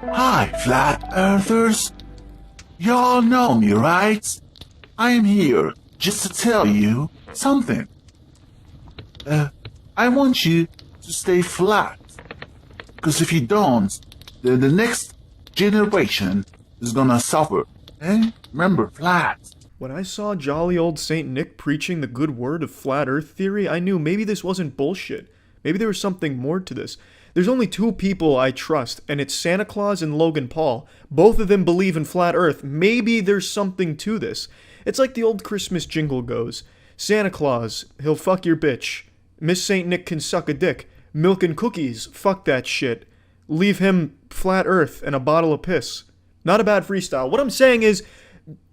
Hi, Flat Earthers. Y'all know me, right? I am here just to tell you something. I want you to stay flat. Because if you don't, then the next generation is gonna suffer. Eh? Remember, flat. When I saw jolly old Saint Nick preaching the good word of flat earth theory, I knew maybe this wasn't bullshit. Maybe there was something more to this. There's only two people I trust, and it's Santa Claus and Logan Paul. Both of them believe in flat earth. Maybe there's something to this. It's like the old Christmas jingle goes. Santa Claus, he'll fuck your bitch. Miss Saint Nick can suck a dick. Milk and cookies, fuck that shit. Leave him flat earth and a bottle of piss. Not a bad freestyle. What I'm saying is,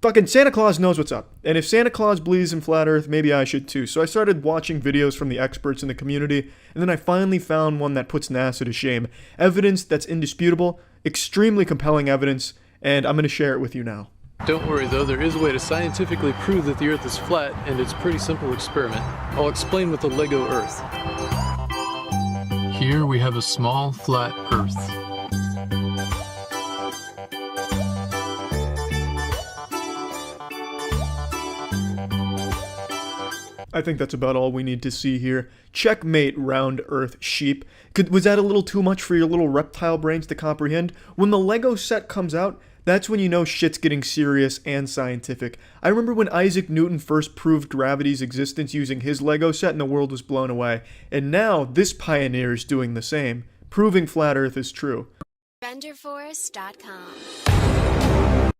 fucking Santa Claus knows what's up. And if Santa Claus believes in flat earth, maybe I should too. So I started watching videos from the experts in the community, and then I finally found one that puts NASA to shame. Evidence that's indisputable, extremely compelling evidence, and I'm going to share it with you now. Don't worry though, there is a way to scientifically prove that the Earth is flat, and it's a pretty simple experiment. I'll explain with the Lego Earth. Here we have a small flat Earth. I think that's about all we need to see here. Checkmate, round earth sheep. Was that a little too much for your little reptile brains to comprehend? When the Lego set comes out, that's when you know shit's getting serious and scientific. I remember when Isaac Newton first proved gravity's existence using his Lego set and the world was blown away. And now this pioneer is doing the same, proving flat earth is true. Benderforest.com.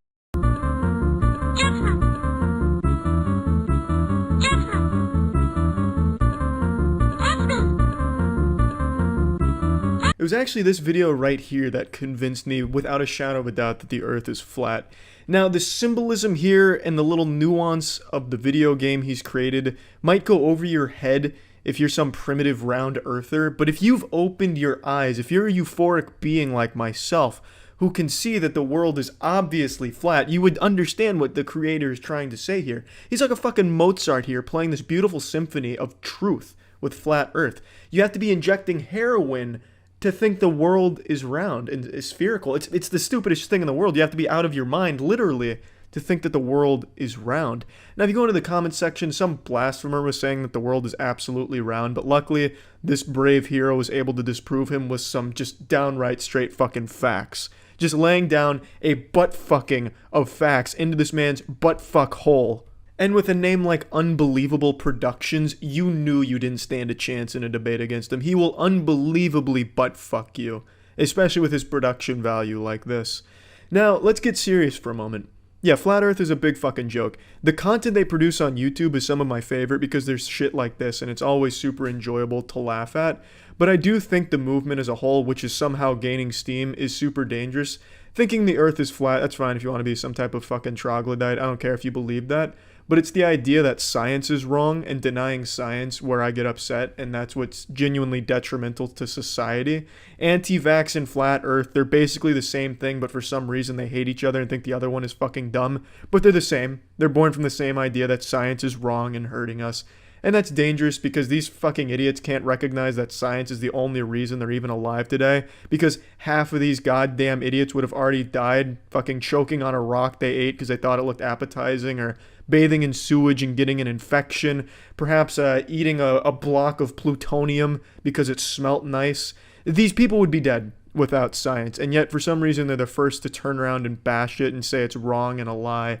It was actually this video right here that convinced me without a shadow of a doubt that the earth is flat. Now, the symbolism here and the little nuance of the video game he's created might go over your head if you're some primitive round earther, but if you've opened your eyes, if you're a euphoric being like myself, who can see that the world is obviously flat, you would understand what the creator is trying to say here. He's like a fucking Mozart here, playing this beautiful symphony of truth with flat earth. You have to be injecting heroin to think the world is round and is spherical. It's the stupidest thing in the world. You have to be out of your mind, literally, to think that the world is round. Now, if you go into the comments section, some blasphemer was saying that the world is absolutely round, but luckily, this brave hero was able to disprove him with some just downright straight fucking facts. Just laying down a butt-fucking of facts into this man's butt-fuck hole. And with a name like Unbelievable Productions, you knew you didn't stand a chance in a debate against him. He will unbelievably butt-fuck you, especially with his production value like this. Now, let's get serious for a moment. Yeah, Flat Earth is a big fucking joke. The content they produce on YouTube is some of my favorite because there's shit like this and it's always super enjoyable to laugh at. But I do think the movement as a whole, which is somehow gaining steam, is super dangerous. Thinking the earth is flat, that's fine if you want to be some type of fucking troglodyte. I don't care if you believe that. But it's the idea that science is wrong and denying science where I get upset, and that's what's genuinely detrimental to society. Anti-vax and flat earth, they're basically the same thing, but for some reason they hate each other and think the other one is fucking dumb. But they're the same. They're born from the same idea that science is wrong and hurting us. And that's dangerous because these fucking idiots can't recognize that science is the only reason they're even alive today. Because half of these goddamn idiots would have already died fucking choking on a rock they ate because they thought it looked appetizing, or bathing in sewage and getting an infection. Perhaps eating a block of plutonium because it smelt nice. These people would be dead without science. And yet for some reason they're the first to turn around and bash it and say it's wrong and a lie.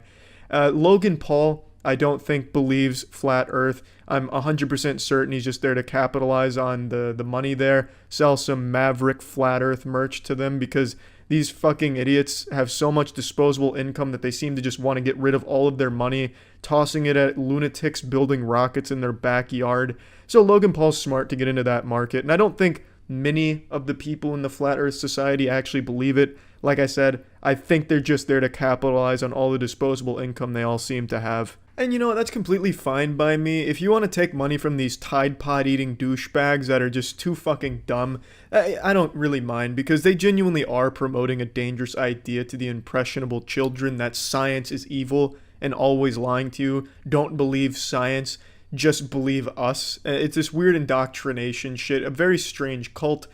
Logan Paul, I don't think believes flat earth. I'm 100% certain he's just there to capitalize on the money there, sell some maverick flat earth merch to them, because these fucking idiots have so much disposable income that they seem to just want to get rid of all of their money, tossing it at lunatics building rockets in their backyard. So Logan Paul's smart to get into that market, and I don't think many of the people in the flat earth society actually believe it. Like I said, I think they're just there to capitalize on all the disposable income they all seem to have. And you know what, that's completely fine by me. If you want to take money from these Tide Pod eating douchebags that are just too fucking dumb, I don't really mind, because they genuinely are promoting a dangerous idea to the impressionable children that science is evil and always lying to you. Don't believe science, just believe us. It's this weird indoctrination shit, a very strange cult.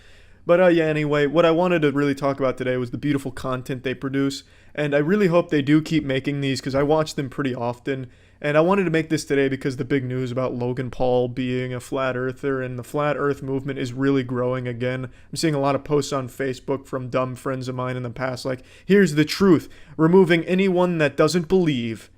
But yeah, anyway, what I wanted to really talk about today was the beautiful content they produce. And I really hope they do keep making these because I watch them pretty often. And I wanted to make this today because the big news about Logan Paul being a flat earther and the flat earth movement is really growing again. I'm seeing a lot of posts on Facebook from dumb friends of mine in the past like, here's the truth, removing anyone that doesn't believe.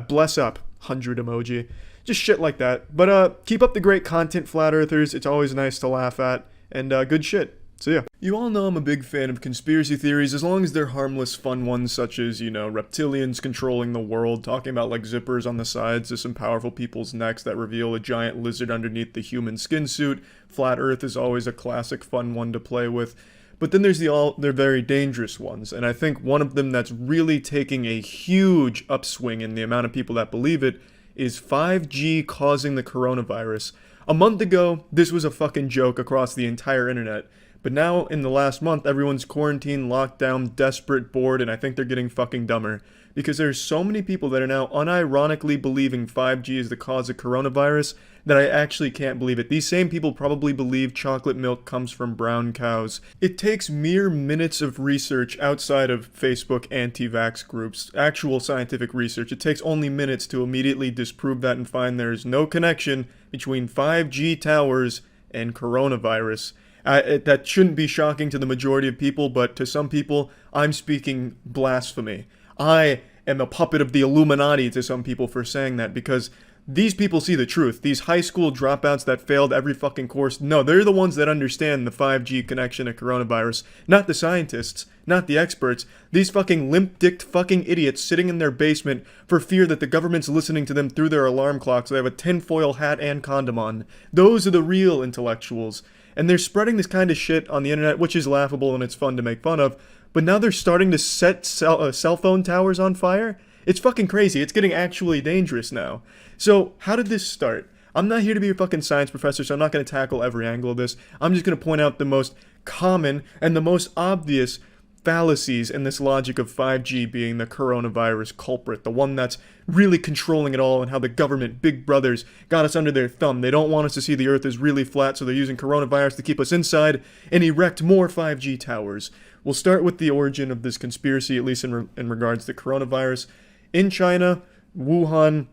Bless up, 100 emoji. Just shit like that. But keep up the great content, flat earthers. It's always nice to laugh at. And good shit. So yeah. You all know I'm a big fan of conspiracy theories as long as they're harmless, fun ones such as, reptilians controlling the world, talking about like zippers on the sides of some powerful people's necks that reveal a giant lizard underneath the human skin suit. Flat Earth is always a classic fun one to play with. But then there's they're very dangerous ones, and I think one of them that's really taking a huge upswing in the amount of people that believe it is 5G causing the coronavirus. A month ago, this was a fucking joke across the entire internet. But now, in the last month, everyone's quarantined, locked down, desperate, bored, and I think they're getting fucking dumber. Because there's so many people that are now unironically believing 5G is the cause of coronavirus that I actually can't believe it. These same people probably believe chocolate milk comes from brown cows. It takes mere minutes of research outside of Facebook anti-vax groups, actual scientific research. It takes only minutes to immediately disprove that and find there's no connection between 5G towers and coronavirus. That shouldn't be shocking to the majority of people, but to some people, I'm speaking blasphemy. I am a puppet of the Illuminati to some people for saying that, because these people see the truth. These high school dropouts that failed every fucking course, no, they're the ones that understand the 5G connection to coronavirus. Not the scientists, not the experts. These fucking limp-dicked fucking idiots sitting in their basement for fear that the government's listening to them through their alarm clock so they have a tinfoil hat and condom on. Those are the real intellectuals. And they're spreading this kind of shit on the internet, which is laughable and it's fun to make fun of. But now they're starting to set cell phone towers on fire? It's fucking crazy. It's getting actually dangerous now. So, how did this start? I'm not here to be a fucking science professor, so I'm not going to tackle every angle of this. I'm just going to point out the most common and the most obvious fallacies in this logic of 5G being the coronavirus culprit, the one that's really controlling it all, and how the government, big brothers, got us under their thumb. They don't want us to see the earth is really flat, so they're using coronavirus to keep us inside and erect more 5G towers. We'll start with the origin of this conspiracy, at least in regards to coronavirus. In China, Wuhan,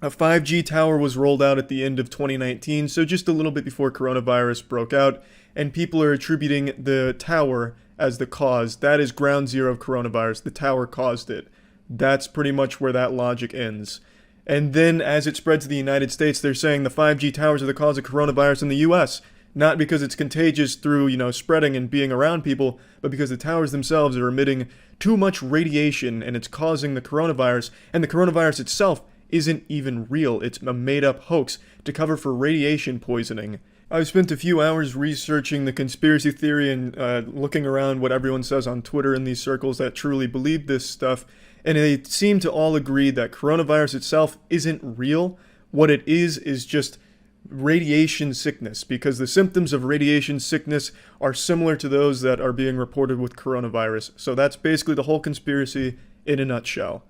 a 5G tower was rolled out at the end of 2019, so just a little bit before coronavirus broke out, and people are attributing the tower as the cause. That is ground zero of coronavirus. The tower caused it. That's pretty much where that logic ends. And then as it spread to the United States, they're saying the 5G towers are the cause of coronavirus in the US. Not because it's contagious through, spreading and being around people, but because the towers themselves are emitting too much radiation and it's causing the coronavirus. And the coronavirus itself isn't even real. It's a made-up hoax to cover for radiation poisoning. I've spent a few hours researching the conspiracy theory and looking around what everyone says on Twitter in these circles that truly believe this stuff, and they seem to all agree that coronavirus itself isn't real. What it is just radiation sickness, because the symptoms of radiation sickness are similar to those that are being reported with coronavirus. So that's basically the whole conspiracy in a nutshell.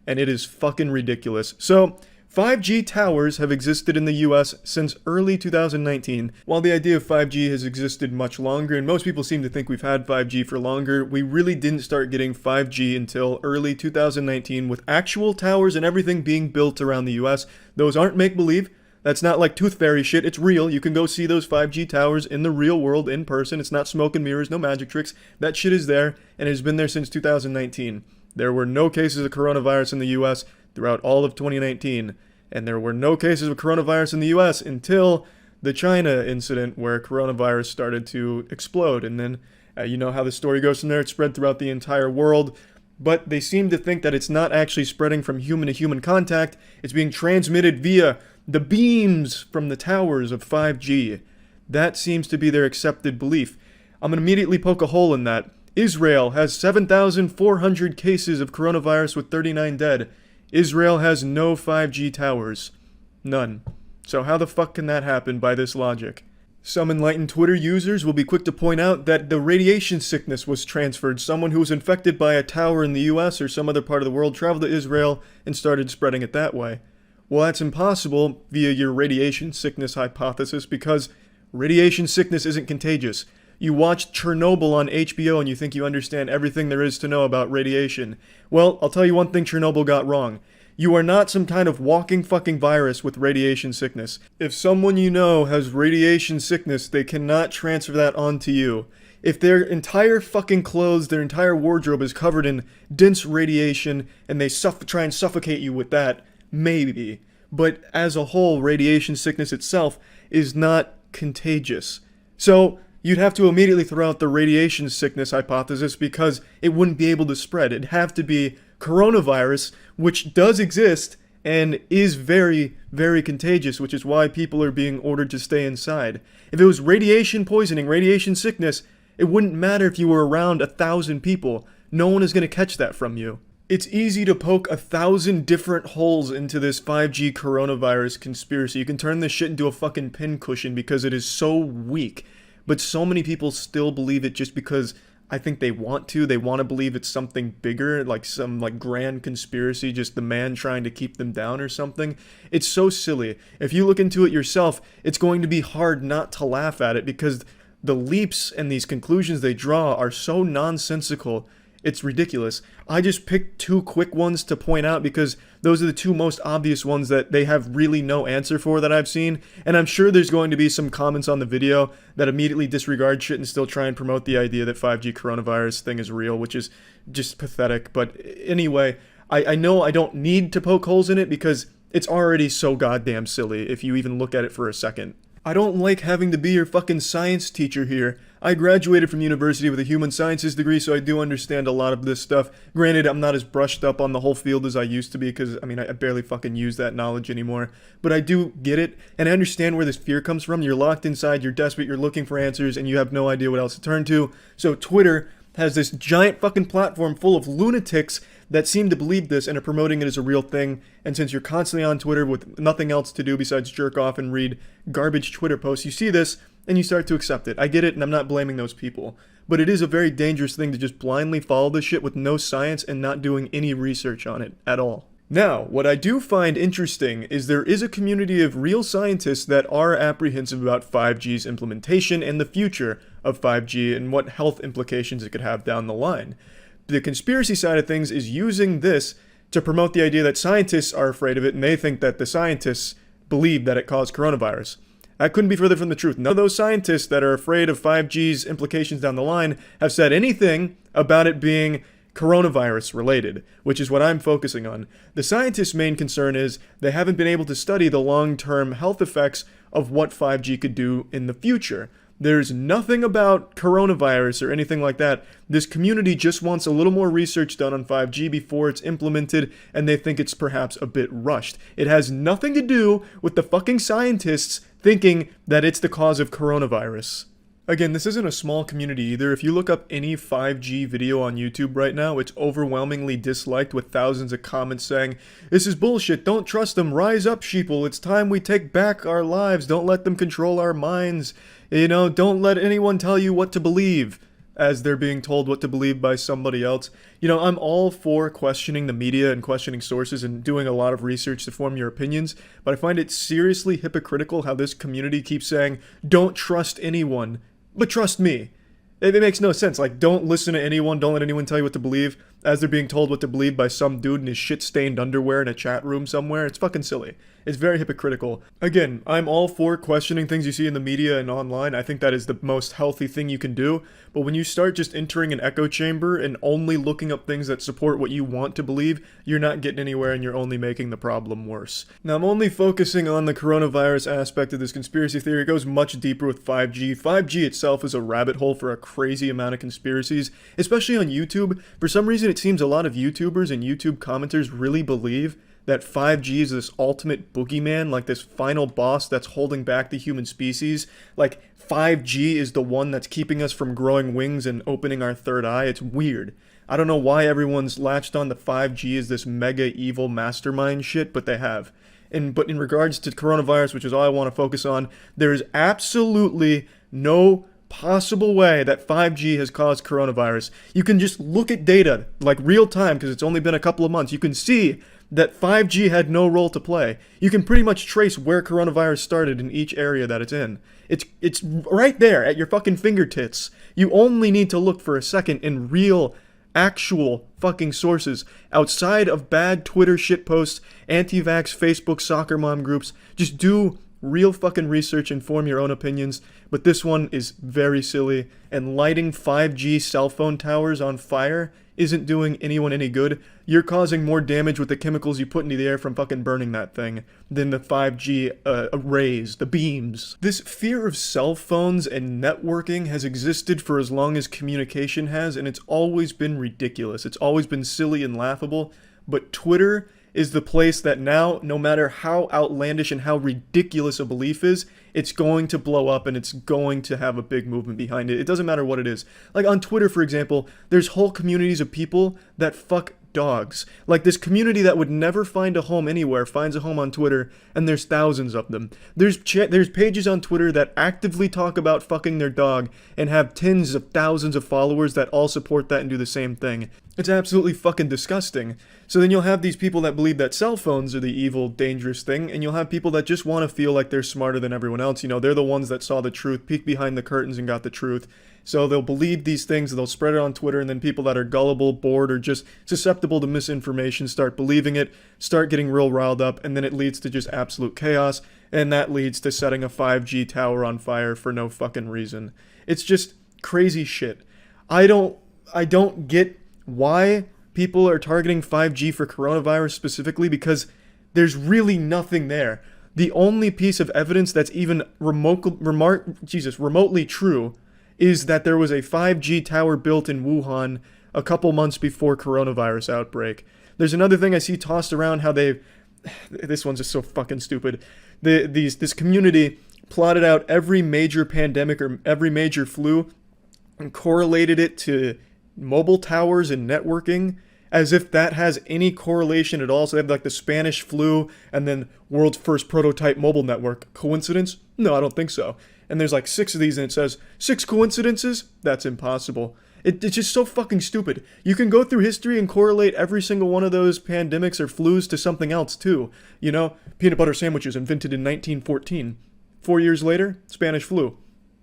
And it is fucking ridiculous. So 5G towers have existed in the US since early 2019. While the idea of 5G has existed much longer, and most people seem to think we've had 5G for longer, we really didn't start getting 5G until early 2019 with actual towers and everything being built around the US. Those aren't make-believe. That's not like Tooth Fairy shit. It's real. You can go see those 5G towers in the real world in person. It's not smoke and mirrors, no magic tricks. That shit is there, and it has been there since 2019. There were no cases of coronavirus in the US throughout all of 2019, and there were no cases of coronavirus in the US until the China incident where coronavirus started to explode. And then, you know how the story goes from there. It spread throughout the entire world. But they seem to think that it's not actually spreading from human to human contact. It's being transmitted via the beams from the towers of 5G. That seems to be their accepted belief. I'm going to immediately poke a hole in that. Israel has 7,400 cases of coronavirus with 39 dead. Israel has no 5G towers. None. So how the fuck can that happen by this logic? Some enlightened Twitter users will be quick to point out that the radiation sickness was transferred. Someone who was infected by a tower in the US or some other part of the world traveled to Israel and started spreading it that way. Well, that's impossible via your radiation sickness hypothesis, because radiation sickness isn't contagious. You watched Chernobyl on HBO and you think you understand everything there is to know about radiation. Well, I'll tell you one thing Chernobyl got wrong. You are not some kind of walking fucking virus with radiation sickness. If someone you know has radiation sickness, they cannot transfer that onto you. If their entire fucking clothes, their entire wardrobe is covered in dense radiation and they try and suffocate you with that, maybe. But as a whole, radiation sickness itself is not contagious. So you'd have to immediately throw out the radiation sickness hypothesis because it wouldn't be able to spread. It'd have to be coronavirus, which does exist and is very, very contagious, which is why people are being ordered to stay inside. If it was radiation poisoning, radiation sickness, it wouldn't matter if you were around 1,000 people. No one is going to catch that from you. It's easy to poke 1,000 different holes into this 5G coronavirus conspiracy. You can turn this shit into a fucking pincushion because it is so weak. But so many people still believe it just because I think they want to. They want to believe it's something bigger, like some like grand conspiracy, just the man trying to keep them down or something. It's so silly. If you look into it yourself, it's going to be hard not to laugh at it because the leaps and these conclusions they draw are so nonsensical. It's ridiculous. I just picked two quick ones to point out because those are the two most obvious ones that they have really no answer for that I've seen. And I'm sure there's going to be some comments on the video that immediately disregard shit and still try and promote the idea that 5G coronavirus thing is real, which is just pathetic. But anyway, I know I don't need to poke holes in it because it's already so goddamn silly if you even look at it for a second. I don't like having to be your fucking science teacher here. I graduated from university with a human sciences degree, so I do understand a lot of this stuff. Granted, I'm not as brushed up on the whole field as I used to be, because, I mean, I barely fucking use that knowledge anymore. But I do get it, and I understand where this fear comes from. You're locked inside, you're desperate, you're looking for answers, and you have no idea what else to turn to. So Twitter has this giant fucking platform full of lunatics that seem to believe this and are promoting it as a real thing. And since you're constantly on Twitter with nothing else to do besides jerk off and read garbage Twitter posts, you see this and you start to accept it. I get it, and I'm not blaming those people. But it is a very dangerous thing to just blindly follow this shit with no science and not doing any research on it at all. Now, what I do find interesting is there is a community of real scientists that are apprehensive about 5G's implementation and the future of 5G and what health implications it could have down the line. The conspiracy side of things is using this to promote the idea that scientists are afraid of it and they think that the scientists believe that it caused coronavirus. That couldn't be further from the truth. None of those scientists that are afraid of 5G's implications down the line have said anything about it being coronavirus related, which is what I'm focusing on. The scientists' main concern is they haven't been able to study the long-term health effects of what 5G could do in the future. There's nothing about coronavirus or anything like that. This community just wants a little more research done on 5G before it's implemented, and they think it's perhaps a bit rushed. It has nothing to do with the fucking scientists thinking that it's the cause of coronavirus. Again, this isn't a small community either. If you look up any 5G video on YouTube right now, it's overwhelmingly disliked with thousands of comments saying, "This is bullshit, don't trust them, rise up sheeple, it's time we take back our lives, don't let them control our minds, don't let anyone tell you what to believe," as they're being told what to believe by somebody else. I'm all for questioning the media and questioning sources and doing a lot of research to form your opinions, but I find it seriously hypocritical how this community keeps saying, "Don't trust anyone, but trust me." It makes no sense. Like, don't listen to anyone, don't let anyone tell you what to believe, as they're being told what to believe by some dude in his shit-stained underwear in a chat room somewhere. It's fucking silly. It's very hypocritical. Again, I'm all for questioning things you see in the media and online. I think that is the most healthy thing you can do. But when you start just entering an echo chamber and only looking up things that support what you want to believe, you're not getting anywhere and you're only making the problem worse. Now, I'm only focusing on the coronavirus aspect of this conspiracy theory. It goes much deeper with 5G. 5G itself is a rabbit hole for a crazy amount of conspiracies, especially on YouTube. For some reason, it seems a lot of YouTubers and YouTube commenters really believe that 5G is this ultimate boogeyman, like this final boss that's holding back the human species. Like 5G is the one that's keeping us from growing wings and opening our third eye. It's weird. I don't know why everyone's latched on to 5G as this mega evil mastermind shit, but they have. But in regards to coronavirus, which is all I want to focus on, there is absolutely no possible way that 5G has caused coronavirus. You can just look at data, like real time, because it's only been a couple of months. You can see that 5G had no role to play. You can pretty much trace where coronavirus started in each area that it's in. It's right there at your fucking fingertips. You only need to look for a second in real, actual fucking sources outside of bad Twitter shitposts, anti-vax Facebook soccer mom groups. Just do real fucking research and form your own opinions. But this one is very silly, and lighting 5G cell phone towers on fire isn't doing anyone any good. You're causing more damage with the chemicals you put into the air from fucking burning that thing than the 5G rays, the beams. This fear of cell phones and networking has existed for as long as communication has, and it's always been ridiculous. It's always been silly and laughable, but Twitter is the place that now, no matter how outlandish and how ridiculous a belief is, it's going to blow up and it's going to have a big movement behind it. It doesn't matter what it is. Like on Twitter, for example, there's whole communities of people that fuck dogs. Like this community that would never find a home anywhere finds a home on Twitter, and there's thousands of them. There's pages on Twitter that actively talk about fucking their dog and have tens of thousands of followers that all support that and do the same thing. It's absolutely fucking disgusting. So then you'll have these people that believe that cell phones are the evil, dangerous thing, and you'll have people that just want to feel like they're smarter than everyone else. You know, they're the ones that saw the truth, peeked behind the curtains and got the truth. So they'll believe these things, they'll spread it on Twitter, and then people that are gullible, bored, or just susceptible to misinformation start believing it, start getting real riled up, and then it leads to just absolute chaos, and that leads to setting a 5G tower on fire for no fucking reason. It's just crazy shit. I don't get why people are targeting 5G for coronavirus specifically, because there's really nothing there. The only piece of evidence that's even remotely true is that there was a 5G tower built in Wuhan a couple months before coronavirus outbreak. There's another thing I see tossed around how this one's just so fucking stupid. This community plotted out every major pandemic or every major flu and correlated it to mobile towers and networking, as if that has any correlation at all. So they have like the Spanish flu and then world's first prototype mobile network. Coincidence? No, I don't think so. And there's like 6 of these and it says 6 coincidences? That's impossible. It's just so fucking stupid. You can go through history and correlate every single one of those pandemics or flus to something else too. You know, peanut butter sandwiches invented in 1914. 4 years later, Spanish flu.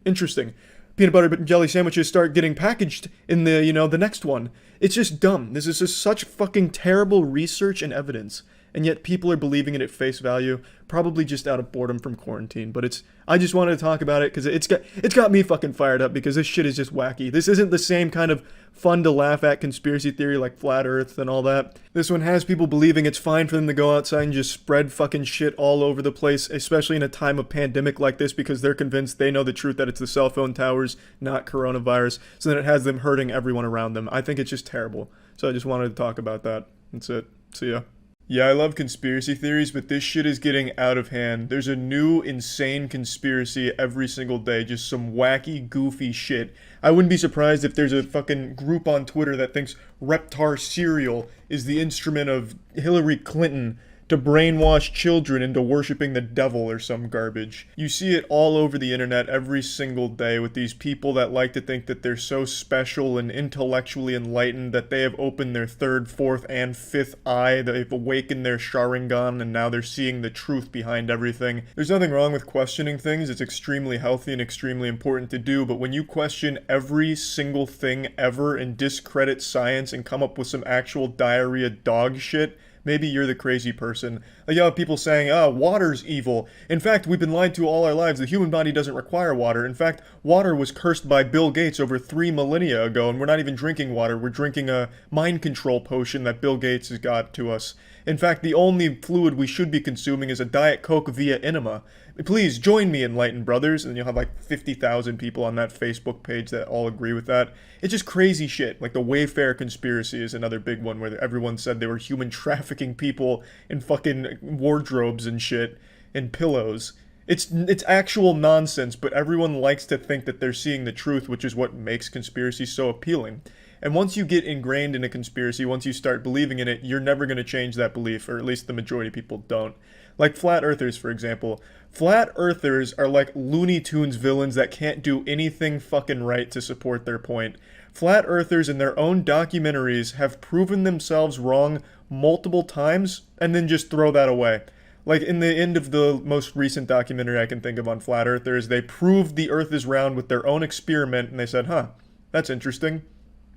Interesting. Peanut butter and jelly sandwiches start getting packaged in the next one. It's just dumb. This is just such fucking terrible research and evidence. And yet people are believing it at face value, probably just out of boredom from quarantine. But I just wanted to talk about it because it's got me fucking fired up, because this shit is just wacky. This isn't the same kind of fun to laugh at conspiracy theory like flat earth and all that. This one has people believing it's fine for them to go outside and just spread fucking shit all over the place, especially in a time of pandemic like this, because they're convinced they know the truth, that it's the cell phone towers, not coronavirus. So then it has them hurting everyone around them. I think it's just terrible. So I just wanted to talk about that. That's it. See ya. Yeah, I love conspiracy theories, but this shit is getting out of hand. There's a new insane conspiracy every single day, just some wacky, goofy shit. I wouldn't be surprised if there's a fucking group on Twitter that thinks Reptar cereal is the instrument of Hillary Clinton to brainwash children into worshiping the devil or some garbage. You see it all over the internet every single day with these people that like to think that they're so special and intellectually enlightened that they have opened their 3rd, 4th, and 5th eye, they've awakened their Sharingan, and now they're seeing the truth behind everything. There's nothing wrong with questioning things. It's extremely healthy and extremely important to do, but when you question every single thing ever and discredit science and come up with some actual diarrhea dog shit, maybe you're the crazy person. Like, you have people saying, water's evil. In fact, we've been lied to all our lives. The human body doesn't require water. In fact, water was cursed by Bill Gates over 3 millennia ago, and we're not even drinking water. We're drinking a mind control potion that Bill Gates has got to us. In fact, the only fluid we should be consuming is a Diet Coke via enema. Please join me, enlightened brothers. And you'll have like 50,000 people on that Facebook page that all agree with that. It's just crazy shit. Like the Wayfair conspiracy is another big one where everyone said they were human trafficking people in fucking wardrobes and shit and pillows. It's actual nonsense, but everyone likes to think that they're seeing the truth, which is what makes conspiracies so appealing. And once you get ingrained in a conspiracy, once you start believing in it, you're never going to change that belief, or at least the majority of people don't. Like flat earthers, for example. Flat earthers are like Looney Tunes villains that can't do anything fucking right to support their point. Flat earthers in their own documentaries have proven themselves wrong multiple times and then just throw that away. Like in the end of the most recent documentary I can think of on flat earthers, they proved the earth is round with their own experiment and they said, huh, that's interesting.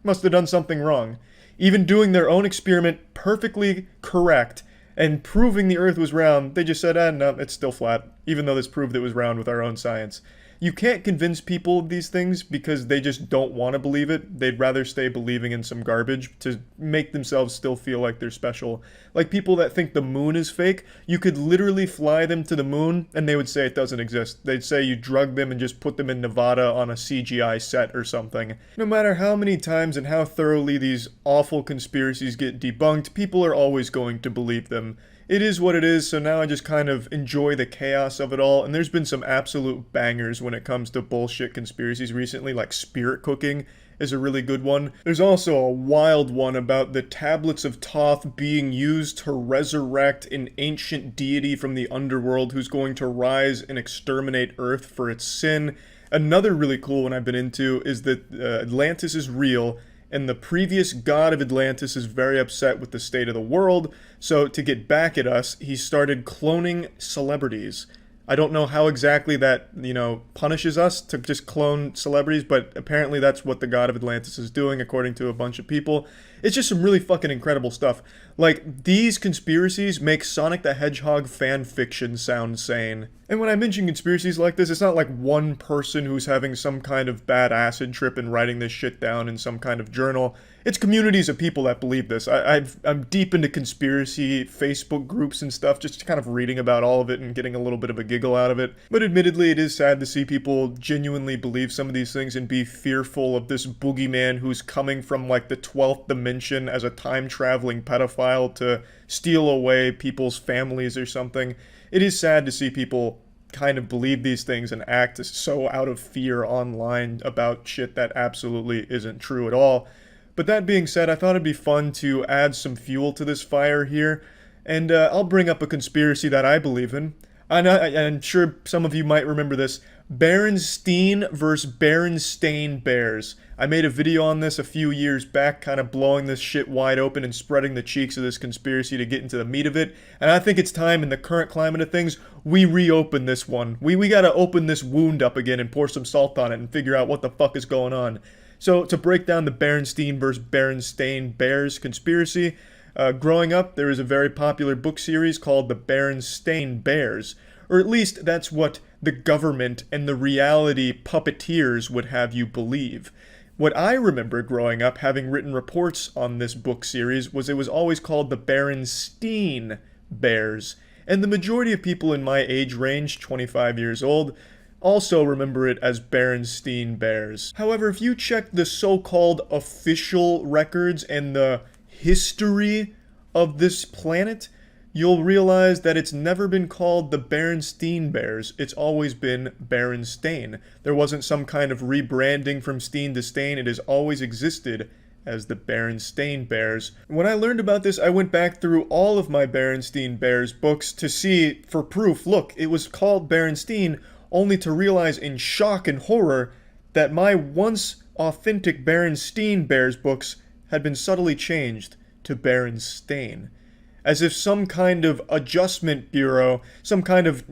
Must have done something wrong. Even doing their own experiment perfectly correct and proving the earth was round, they just said, no, it's still flat, even though this proved it was round with our own science. You can't convince people of these things because they just don't want to believe it. They'd rather stay believing in some garbage to make themselves still feel like they're special. Like people that think the moon is fake, you could literally fly them to the moon and they would say it doesn't exist. They'd say you drug them and just put them in Nevada on a CGI set or something. No matter how many times and how thoroughly these awful conspiracies get debunked, people are always going to believe them. It is what it is, so now I just kind of enjoy the chaos of it all, and there's been some absolute bangers when it comes to bullshit conspiracies recently, like spirit cooking is a really good one. There's also a wild one about the tablets of Thoth being used to resurrect an ancient deity from the underworld who's going to rise and exterminate Earth for its sin. Another really cool one I've been into is that Atlantis is real, and the previous god of Atlantis is very upset with the state of the world, so to get back at us, he started cloning celebrities. I don't know how exactly that, punishes us to just clone celebrities, but apparently that's what the god of Atlantis is doing, according to a bunch of people. It's just some really fucking incredible stuff. Like, these conspiracies make Sonic the Hedgehog fan fiction sound sane. And when I mention conspiracies like this, it's not like one person who's having some kind of bad acid trip and writing this shit down in some kind of journal. It's communities of people that believe this. I'm deep into conspiracy Facebook groups and stuff, just kind of reading about all of it and getting a little bit of a giggle out of it. But admittedly, it is sad to see people genuinely believe some of these things and be fearful of this boogeyman who's coming from like the 12th dimension as a time-traveling pedophile to steal away people's families or something. It is sad to see people kind of believe these things and act so out of fear online about shit that absolutely isn't true at all. But that being said, I thought it'd be fun to add some fuel to this fire here, and I'll bring up a conspiracy that I believe in. I'm sure some of you might remember this. Berenstain versus Berenstain Bears. I made a video on this a few years back, kind of blowing this shit wide open and spreading the cheeks of this conspiracy to get into the meat of it. And I think it's time, in the current climate of things, we reopen this one. We gotta open this wound up again and pour some salt on it and figure out what the fuck is going on. So, to break down the Berenstain versus Berenstain Bears conspiracy, growing up, there was a very popular book series called The Berenstain Bears. Or at least that's what the government and the reality puppeteers would have you believe. What I remember growing up, having written reports on this book series, was it was always called the Berenstain Bears. And the majority of people in my age range, 25 years old, also remember it as Berenstain Bears. However, if you check the so-called official records and the history of this planet, you'll realize that it's never been called the Berenstain Bears. It's always been Berenstain. There wasn't some kind of rebranding from Steen to Stain. It has always existed as the Berenstain Bears. When I learned about this, I went back through all of my Berenstain Bears books to see, for proof, look, it was called Berenstain, only to realize in shock and horror that my once authentic Berenstain Bears books had been subtly changed to Berenstain. As if some kind of adjustment bureau, some kind of,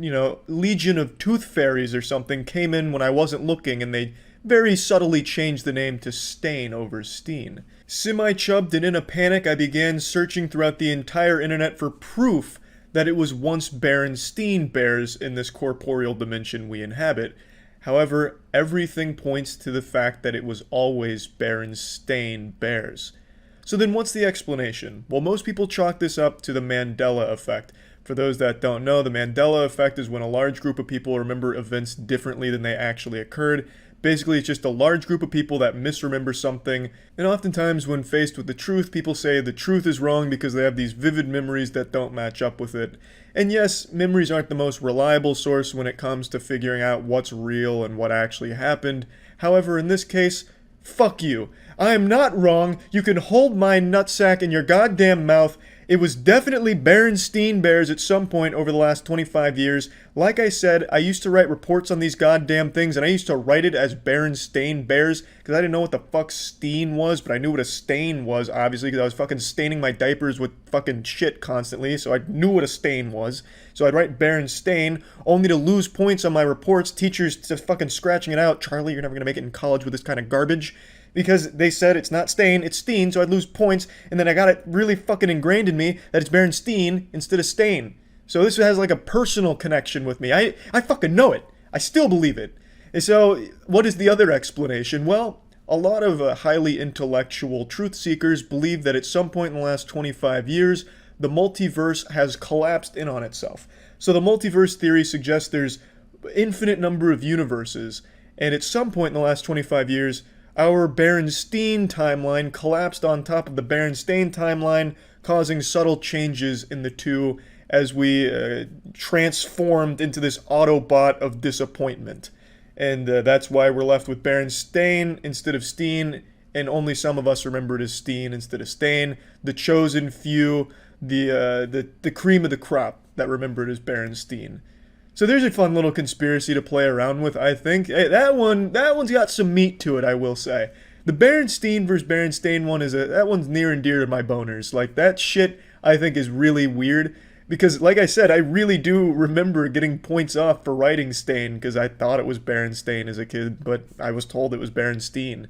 legion of tooth fairies or something came in when I wasn't looking and they very subtly changed the name to Stain over Steen. Semi-chubbed and in a panic, I began searching throughout the entire internet for proof that it was once Berenstain Bears in this corporeal dimension we inhabit. However, everything points to the fact that it was always Berenstain Bears. So then what's the explanation? Well, most people chalk this up to the Mandela effect. For those that don't know, the Mandela effect is when a large group of people remember events differently than they actually occurred. Basically, it's just a large group of people that misremember something, and oftentimes when faced with the truth, people say the truth is wrong because they have these vivid memories that don't match up with it. And yes, memories aren't the most reliable source when it comes to figuring out what's real and what actually happened. However, in this case, fuck you. I am not wrong. You can hold my nutsack in your goddamn mouth. It was definitely Berenstein Bears at some point over the last 25 years. Like I said, I used to write reports on these goddamn things, and I used to write it as Berenstain Bears, because I didn't know what the fuck steen was, but I knew what a stain was, obviously, because I was fucking staining my diapers with fucking shit constantly, so I knew what a stain was. So I'd write Berenstain, only to lose points on my reports, teachers just fucking scratching it out. Charlie, you're never gonna make it in college with this kind of garbage. Because they said it's not stain, it's steen, so I'd lose points, and then I got it really fucking ingrained in me that it's Berenstein instead of stain. So this has like a personal connection with me. I fucking know it. I still believe it. And so, what is the other explanation? Well, a lot of highly intellectual truth seekers believe that at some point in the last 25 years, the multiverse has collapsed in on itself. So the multiverse theory suggests there's infinite number of universes, and at some point in the last 25 years, our Berenstein timeline collapsed on top of the Berenstain timeline, causing subtle changes in the two as we transformed into this Autobot of disappointment. And that's why we're left with Berenstain instead of Steen, and only some of us remember it as Steen instead of Stain. The chosen few, the cream of the crop that remember it as Berenstein. So there's a fun little conspiracy to play around with, I think. Hey, that one's got some meat to it, I will say. The Berenstein versus Berenstain one that one's near and dear to my boners. Like, that shit, I think, is really weird. Because, like I said, I really do remember getting points off for writing Stain, because I thought it was Berenstain as a kid, but I was told it was Berenstein.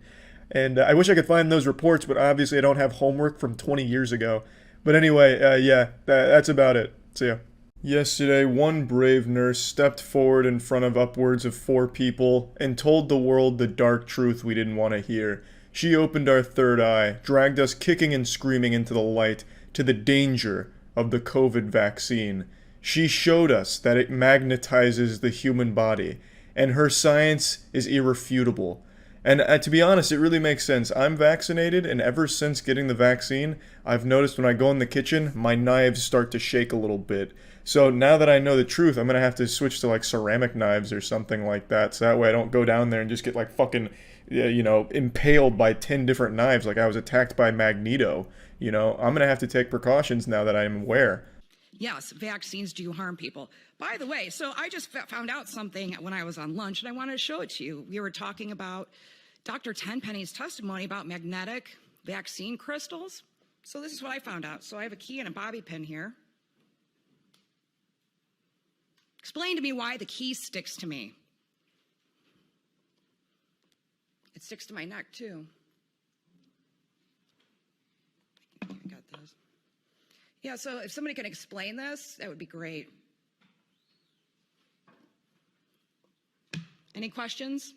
And I wish I could find those reports, but obviously I don't have homework from 20 years ago. But anyway, yeah, that's about it. See ya. Yesterday, one brave nurse stepped forward in front of upwards of 4 people and told the world the dark truth we didn't want to hear. She opened our third eye, dragged us kicking and screaming into the light, to the danger of the COVID vaccine. She showed us that it magnetizes the human body, and her science is irrefutable. And to be honest, it really makes sense. I'm vaccinated, and ever since getting the vaccine, I've noticed when I go in the kitchen, my knives start to shake a little bit. So now that I know the truth, I'm going to have to switch to like ceramic knives or something like that. So that way I don't go down there and just get like fucking, impaled by 10 different knives like I was attacked by Magneto. I'm going to have to take precautions now that I'm aware. Yes, vaccines do harm people. By the way, so I just found out something when I was on lunch, and I wanted to show it to you. We were talking about Dr. Tenpenny's testimony about magnetic vaccine crystals. So this is what I found out. So I have a key and a bobby pin here. Explain to me why the key sticks to me. It sticks to my neck, too. I got this. Yeah, so if somebody can explain this, that would be great. Any questions?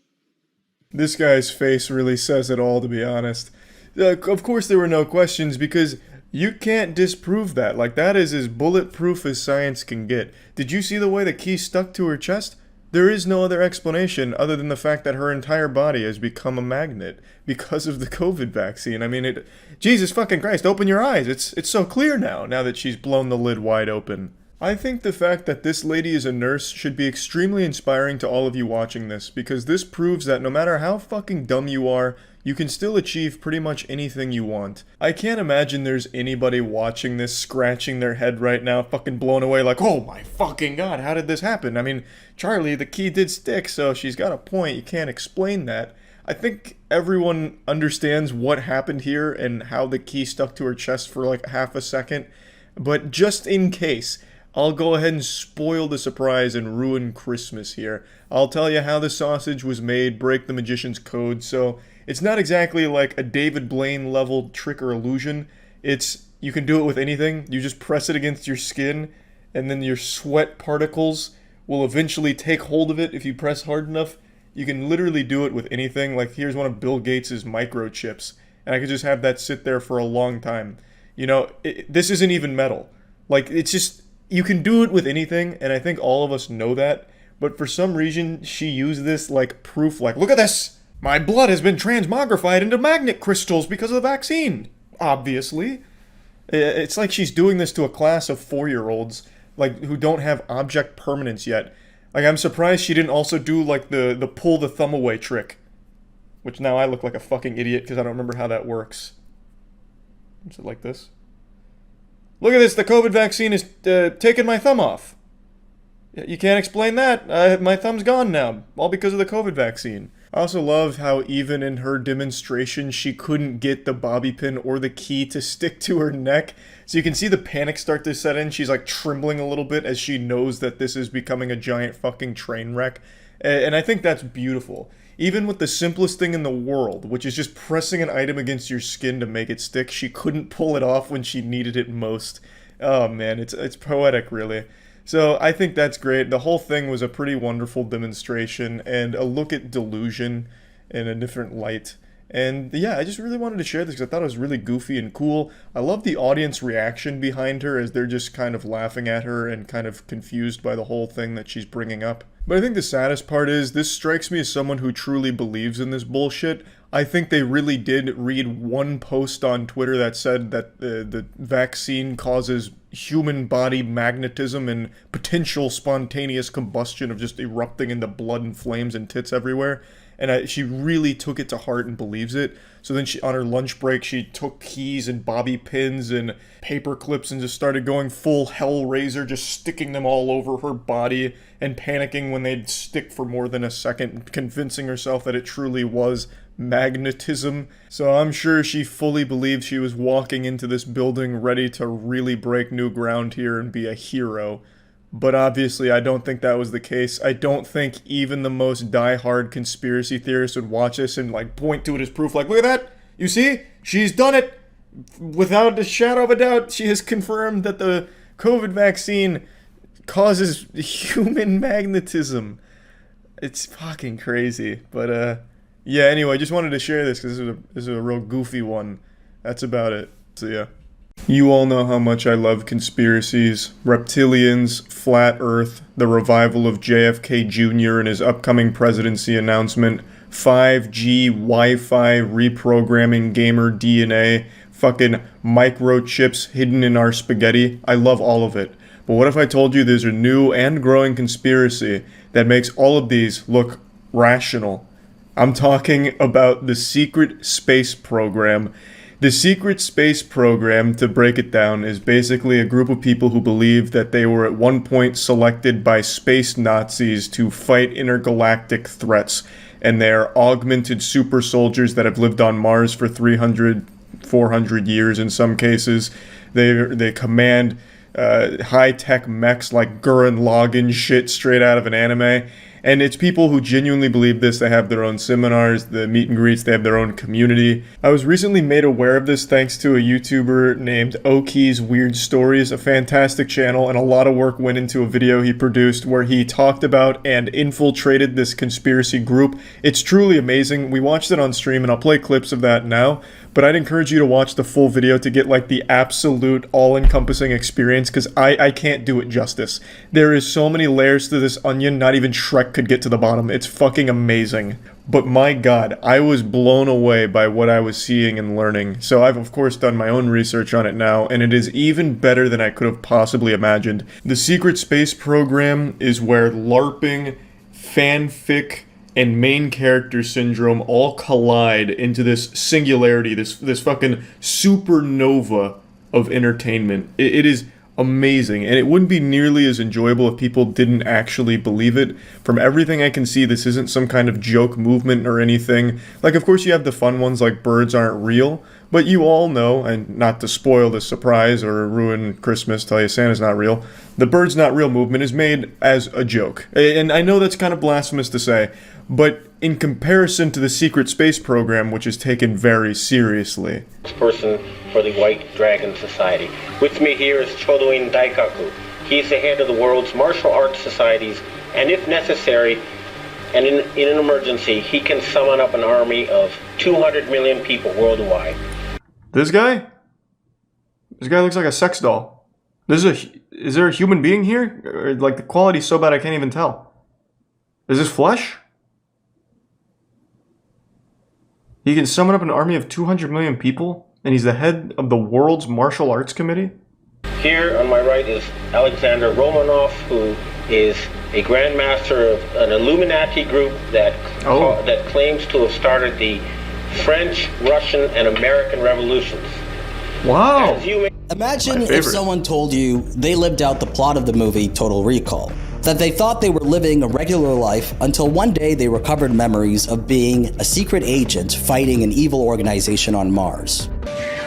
This guy's face really says it all, to be honest. Of course there were no questions, because you can't disprove that. Like, that is as bulletproof as science can get. Did you see the way the key stuck to her chest? There is no other explanation other than the fact that her entire body has become a magnet because of the COVID vaccine. I mean, Jesus fucking Christ, open your eyes. It's so clear now that she's blown the lid wide open. I think the fact that this lady is a nurse should be extremely inspiring to all of you watching this, because this proves that no matter how fucking dumb you are, you can still achieve pretty much anything you want. I can't imagine there's anybody watching this scratching their head right now, fucking blown away like, oh my fucking god, how did this happen? I mean, Charlie, the key did stick, so she's got a point, you can't explain that. I think everyone understands what happened here and how the key stuck to her chest for like half a second, but just in case, I'll go ahead and spoil the surprise and ruin Christmas here. I'll tell you how the sausage was made, break the magician's code, so it's not exactly like a David Blaine level trick or illusion. You can do it with anything. You just press it against your skin, and then your sweat particles will eventually take hold of it if you press hard enough. You can literally do it with anything. Like, here's one of Bill Gates' microchips, and I could just have that sit there for a long time. This isn't even metal. Like, it's just, you can do it with anything, and I think all of us know that, but for some reason, she used this like proof, like, look at this! My blood has been transmogrified into magnet crystals because of the vaccine, obviously. It's like she's doing this to a class of 4-year-olds, like, who don't have object permanence yet. Like, I'm surprised she didn't also do, like, the pull the thumb away trick. which now I look like a fucking idiot because I don't remember how that works. Is it like this? Look at this, the COVID vaccine is taking my thumb off. You can't explain that. My thumb's gone now, all because of the COVID vaccine. I also love how even in her demonstration, she couldn't get the bobby pin or the key to stick to her neck. So you can see the panic start to set in. She's like trembling a little bit as she knows that this is becoming a giant fucking train wreck. And I think that's beautiful. Even with the simplest thing in the world, which is just pressing an item against your skin to make it stick, she couldn't pull it off when she needed it most. Oh man, it's poetic, really. So I think that's great. The whole thing was a pretty wonderful demonstration and a look at delusion in a different light. And yeah, I just really wanted to share this because I thought it was really goofy and cool. I love the audience reaction behind her as they're just kind of laughing at her and kind of confused by the whole thing that she's bringing up. But I think the saddest part is this strikes me as someone who truly believes in this bullshit. I think they really did read one post on Twitter that said that the vaccine causes human body magnetism and potential spontaneous combustion of just erupting into blood and flames and tits everywhere. And she really took it to heart and believes it. So then on her lunch break, she took keys and bobby pins and paper clips and just started going full Hellraiser, just sticking them all over her body and panicking when they'd stick for more than a second, convincing herself that it truly was magnetism. So I'm sure she fully believed she was walking into this building ready to really break new ground here and be a hero. But obviously, I don't think that was the case. I don't think even the most die-hard conspiracy theorists would watch this and, like, point to it as proof. Like, look at that! You see? She's done it! Without a shadow of a doubt, she has confirmed that the COVID vaccine causes human magnetism. It's fucking crazy. But, yeah, anyway, I just wanted to share this because this is a real goofy one. That's about it. So, yeah. You all know how much I love conspiracies, reptilians, flat earth, the revival of JFK Jr. and his upcoming presidency announcement, 5G, Wi-Fi, reprogramming gamer DNA, fucking microchips hidden in our spaghetti. I love all of it. But what if I told you there's a new and growing conspiracy that makes all of these look rational? I'm talking about the secret space program. The secret space program, to break it down, is basically a group of people who believe that they were at one point selected by space Nazis to fight intergalactic threats, and they are augmented super soldiers that have lived on Mars for 300, 400 years in some cases. They command high-tech mechs like Gurren Lagann shit straight out of an anime. And it's people who genuinely believe this. They have their own seminars, the meet and greets, they have their own community. I was recently made aware of this thanks to a YouTuber named Oki's Weird Stories, a fantastic channel, and a lot of work went into a video he produced where he talked about and infiltrated this conspiracy group. It's truly amazing. We watched it on stream, and I'll play clips of that now. But I'd encourage you to watch the full video to get like the absolute all-encompassing experience, because I can't do it justice. There is so many layers to this onion, not even Shrek could get to the bottom. It's fucking amazing. But my god, I was blown away by what I was seeing and learning. So I've of course done my own research on it now, and it is even better than I could have possibly imagined. The secret space program is where LARPing, fanfic, and main character syndrome all collide into this singularity, this fucking supernova of entertainment. It is amazing, and it wouldn't be nearly as enjoyable if people didn't actually believe it. From everything I can see, this isn't some kind of joke movement or anything. Like, of course you have the fun ones like birds aren't real, but you all know, and not to spoil the surprise or ruin Christmas, tell you Santa's not real, the birds not real movement is made as a joke. And I know that's kind of blasphemous to say, but in comparison to the secret space program, which is taken very seriously. Person for the White Dragon Society. With me here is MoistCr1tikal. He's the head of the world's martial arts societies, and if necessary, and in an emergency, he can summon up an army of 200 million people worldwide. This guy? This guy looks like a sex doll. Is there a human being here? Or, like, the quality's so bad I can't even tell. Is this flesh? He can summon up an army of 200 million people, and he's the head of the world's martial arts committee? Here on my right is Alexander Romanov, who is a grandmaster of an Illuminati group that that claims to have started the French, Russian, and American revolutions. Wow. As you may Imagine if someone told you they lived out the plot of the movie Total Recall. That they thought they were living a regular life until one day they recovered memories of being a secret agent fighting an evil organization on Mars.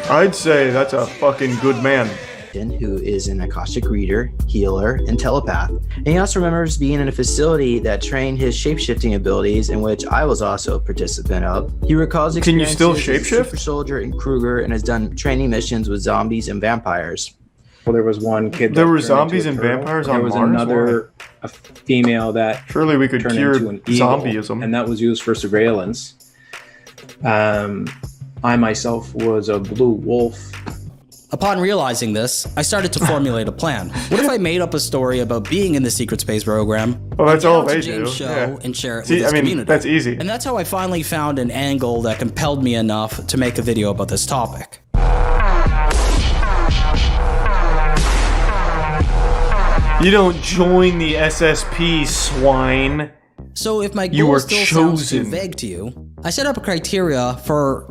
I'd say that's a fucking good man. Who is an Akashic reader, healer, and telepath. And he also remembers being in a facility that trained his shapeshifting abilities, in which I was also a participant of. He recalls Can you still experiences as a shapeshift? super soldier in Kruger and has done training missions with zombies and vampires. Well, there was one kid. There that were turned zombies into and a turtle. vampires There on was Mars? another a female that Surely we could turned cure into an eagle, zombieism. and that was used for surveillance. I myself was a blue wolf. Upon realizing this, I started to formulate a plan. What if I made up a story about being in the secret space program? Oh, that's get all onto they James' do. show Yeah. and share it See, with his I mean, community. that's easy. And that's how I finally found an angle that compelled me enough to make a video about this topic. You don't join the SSP, swine. So if my You goal were still sounds too chosen. vague to you, I set up a criteria for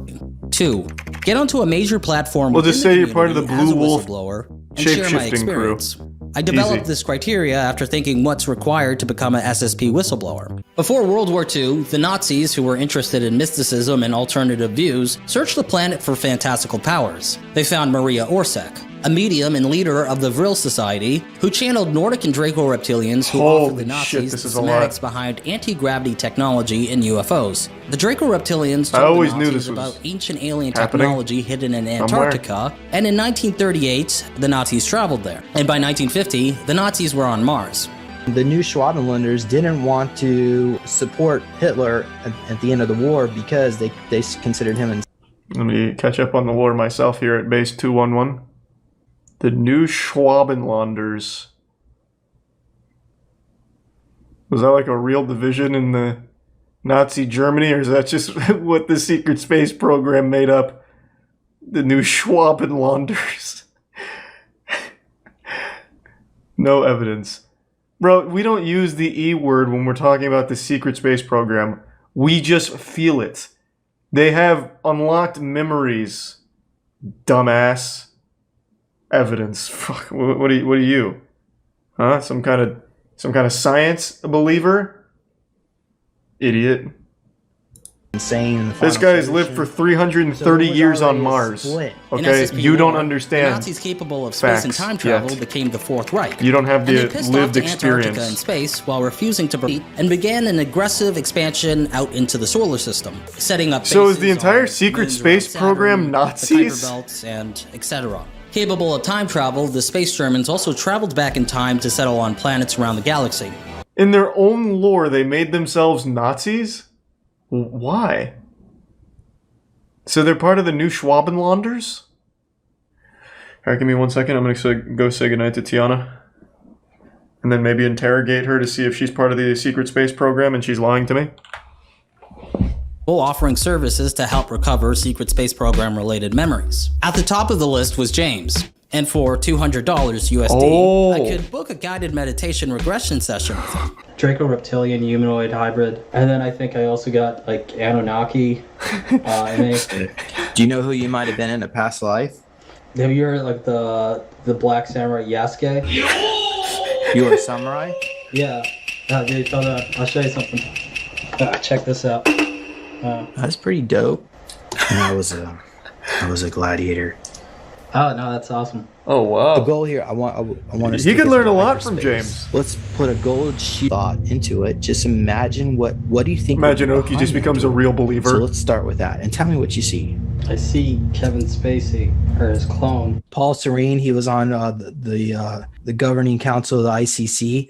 2. Get onto a major platform. We'll just within say you're part of the community as Blue a Wolf whistleblower and share my shape-shifting experience. crew. I developed Easy. this criteria after thinking what's required to become an SSP whistleblower. Before World War II, the Nazis, who were interested in mysticism and alternative views, searched the planet for fantastical powers. They found Maria Orsak, a medium and leader of the Vril Society, who channeled Nordic and Draco reptilians who offered the Holy Nazis shit, the this is a lot. schematics behind anti-gravity technology and UFOs. The Draco reptilians I told always the knew Nazis this was about ancient alien happening technology hidden in somewhere. Antarctica, and in 1938, the Nazis traveled there. And by 1950, the Nazis were on Mars. The new Schwabenlanders didn't want to support Hitler at the end of the war because they considered him Let me catch up on the lore myself here at base 211. The new Schwabenlanders. Was that like a real division in the Nazi Germany, or is that just what the secret space program made up? The new Schwabenlanders. No evidence. Bro, we don't use the E word when we're talking about the secret space program. We just feel it. They have unlocked memories, dumbass. Evidence. Fuck. What are you? Huh? Some kind of science believer? Idiot. insane. In the This final guy's lived solution. for 330 So it was years on already a Mars. split. In Okay, SSP you don't lore, understand. The Nazis capable of space and facts time travel yet. became the Fourth Reich. You don't have And they the pissed lived off to Antarctica experience. in space while refusing to proceed and began an aggressive expansion out into the solar system, setting up So is bases the entire on secret moons space around program Saturn, Nazis? the Kuiper belts, and etc. Capable of time travel, the space Germans also traveled back in time to settle on planets around the galaxy. In their own lore, they made themselves Nazis? Why? So they're part of the new Schwabenlanders? Alright, give me 1 second. I'm gonna go say goodnight to Tiana. And then maybe interrogate her to see if she's part of the secret space program and she's lying to me. Offering services to help recover secret space program related memories. At the top of the list was James. And for $200 USD, I could book a guided meditation regression session with him. Draco reptilian humanoid hybrid, and then I think I also got like Anunnaki. Do you know who you might have been in a past life? Have you heard like the Black Samurai Yasuke? You were a samurai? Yeah. Dude, hold on. I'll show you something. Check this out. That's pretty dope. And I was a gladiator. Oh no, that's awesome. Oh wow! The goal here, I want us. He to could get learn to a lot hyperspace. from James. Let's put a gold sheet thought into it. Just imagine what do you think? Imagine would be Oki just behind becomes that a door? real believer. So let's start with that, and tell me what you see. I see Kevin Spacey, or his clone. Paul Serene, he was on the governing council of the ICC.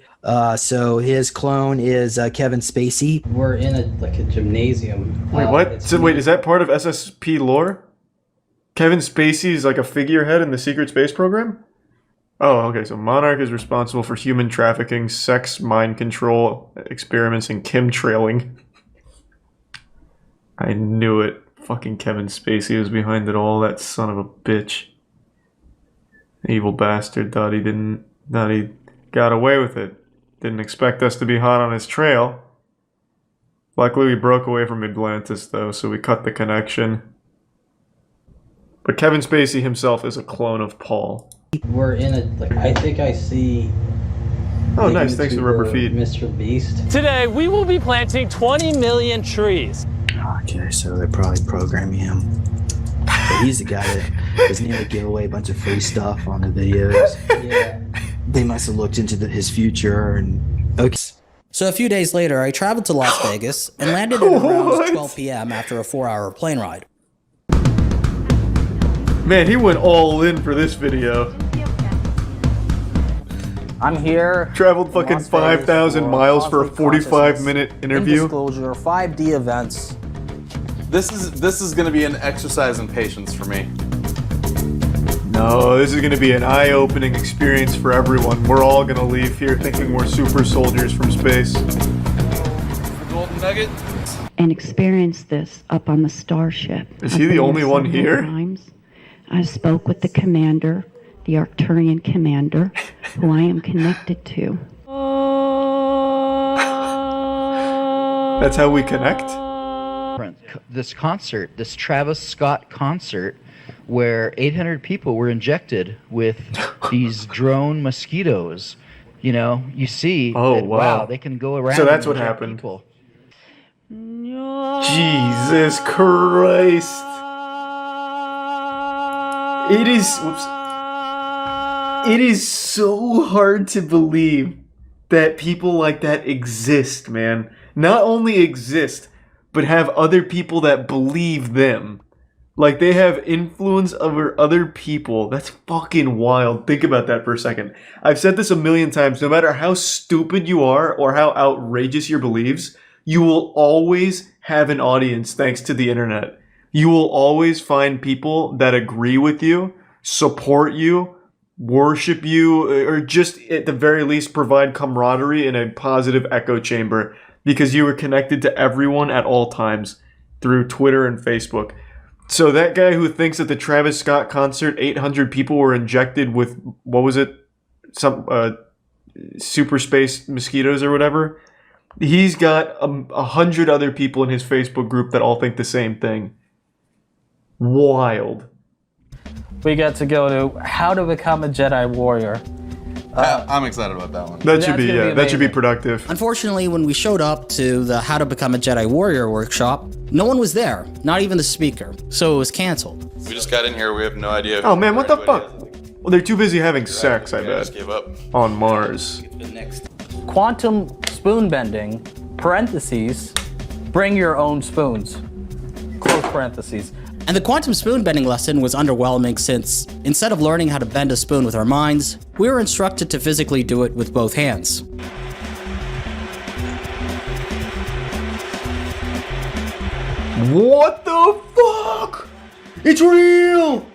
So his clone is Kevin Spacey. We're in a gymnasium. Wait, what? So wait, is that part of SSP lore? Kevin Spacey is like a figurehead in the secret space program? Oh, okay, so Monarch is responsible for human trafficking, sex, mind control, experiments, and chemtrailing. I knew it. Fucking Kevin Spacey was behind it all, that son of a bitch. Evil bastard thought he got away with it. Didn't expect us to be hot on his trail. Luckily, we broke away from Atlantis, though, so we cut the connection. But Kevin Spacey himself is a clone of Paul. We're in it. Like, I think I see. Oh, the nice. Thanks for the rubber YouTuber feed. Mr. Beast. Today, we will be planting 20 million trees. Okay, so they're probably programming him. But he's the guy that was near to give away a bunch of free stuff on the videos. Yeah. They must have looked into his future and. Okay. So a few days later, I traveled to Las Vegas and landed at around 12 p.m. after a 4-hour plane ride. Man, he went all in for this video. I'm here. Traveled fucking 5,000 miles for a 45-minute interview. Disclosure, 5D events. This is going to be an exercise in patience for me. No, this is going to be an eye-opening experience for everyone. We're all going to leave here thinking we're super soldiers from space. The golden nugget. And experience this up on the starship. Is he the only one here? Times. I spoke with the commander, the Arcturian commander, who I am connected to. That's how we connect? This concert, this Travis Scott concert, where 800 people were injected with these drone mosquitoes. You know, you see, that, wow, they can go around. So that's and what inject happened. people. Jesus Christ. It is... Whoops. It is so hard to believe that people like that exist, man. Not only exist, but have other people that believe them. Like, they have influence over other people. That's fucking wild. Think about that for a second. I've said this a million times. No matter how stupid you are or how outrageous your beliefs, you will always have an audience thanks to the internet. You will always find people that agree with you, support you, worship you, or just at the very least provide camaraderie in a positive echo chamber because you are connected to everyone at all times through Twitter and Facebook. So that guy who thinks at the Travis Scott concert 800 people were injected with, what was it? Some super space mosquitoes or whatever. He's got 100 other people in his Facebook group that all think the same thing. Wild. We get to go to How to Become a Jedi Warrior. I'm excited about that one. That should be, yeah, that should be productive. Unfortunately, when we showed up to the How to Become a Jedi Warrior workshop, no one was there, not even the speaker, so it was canceled. We just got in here. We have no idea. Oh man, what the fuck? Well, they're too busy having sex, I bet. Just give up. On Mars. Quantum spoon bending, parentheses, bring your own spoons. Close parentheses. And the quantum spoon bending lesson was underwhelming since, instead of learning how to bend a spoon with our minds, we were instructed to physically do it with both hands. What the fuck? It's real!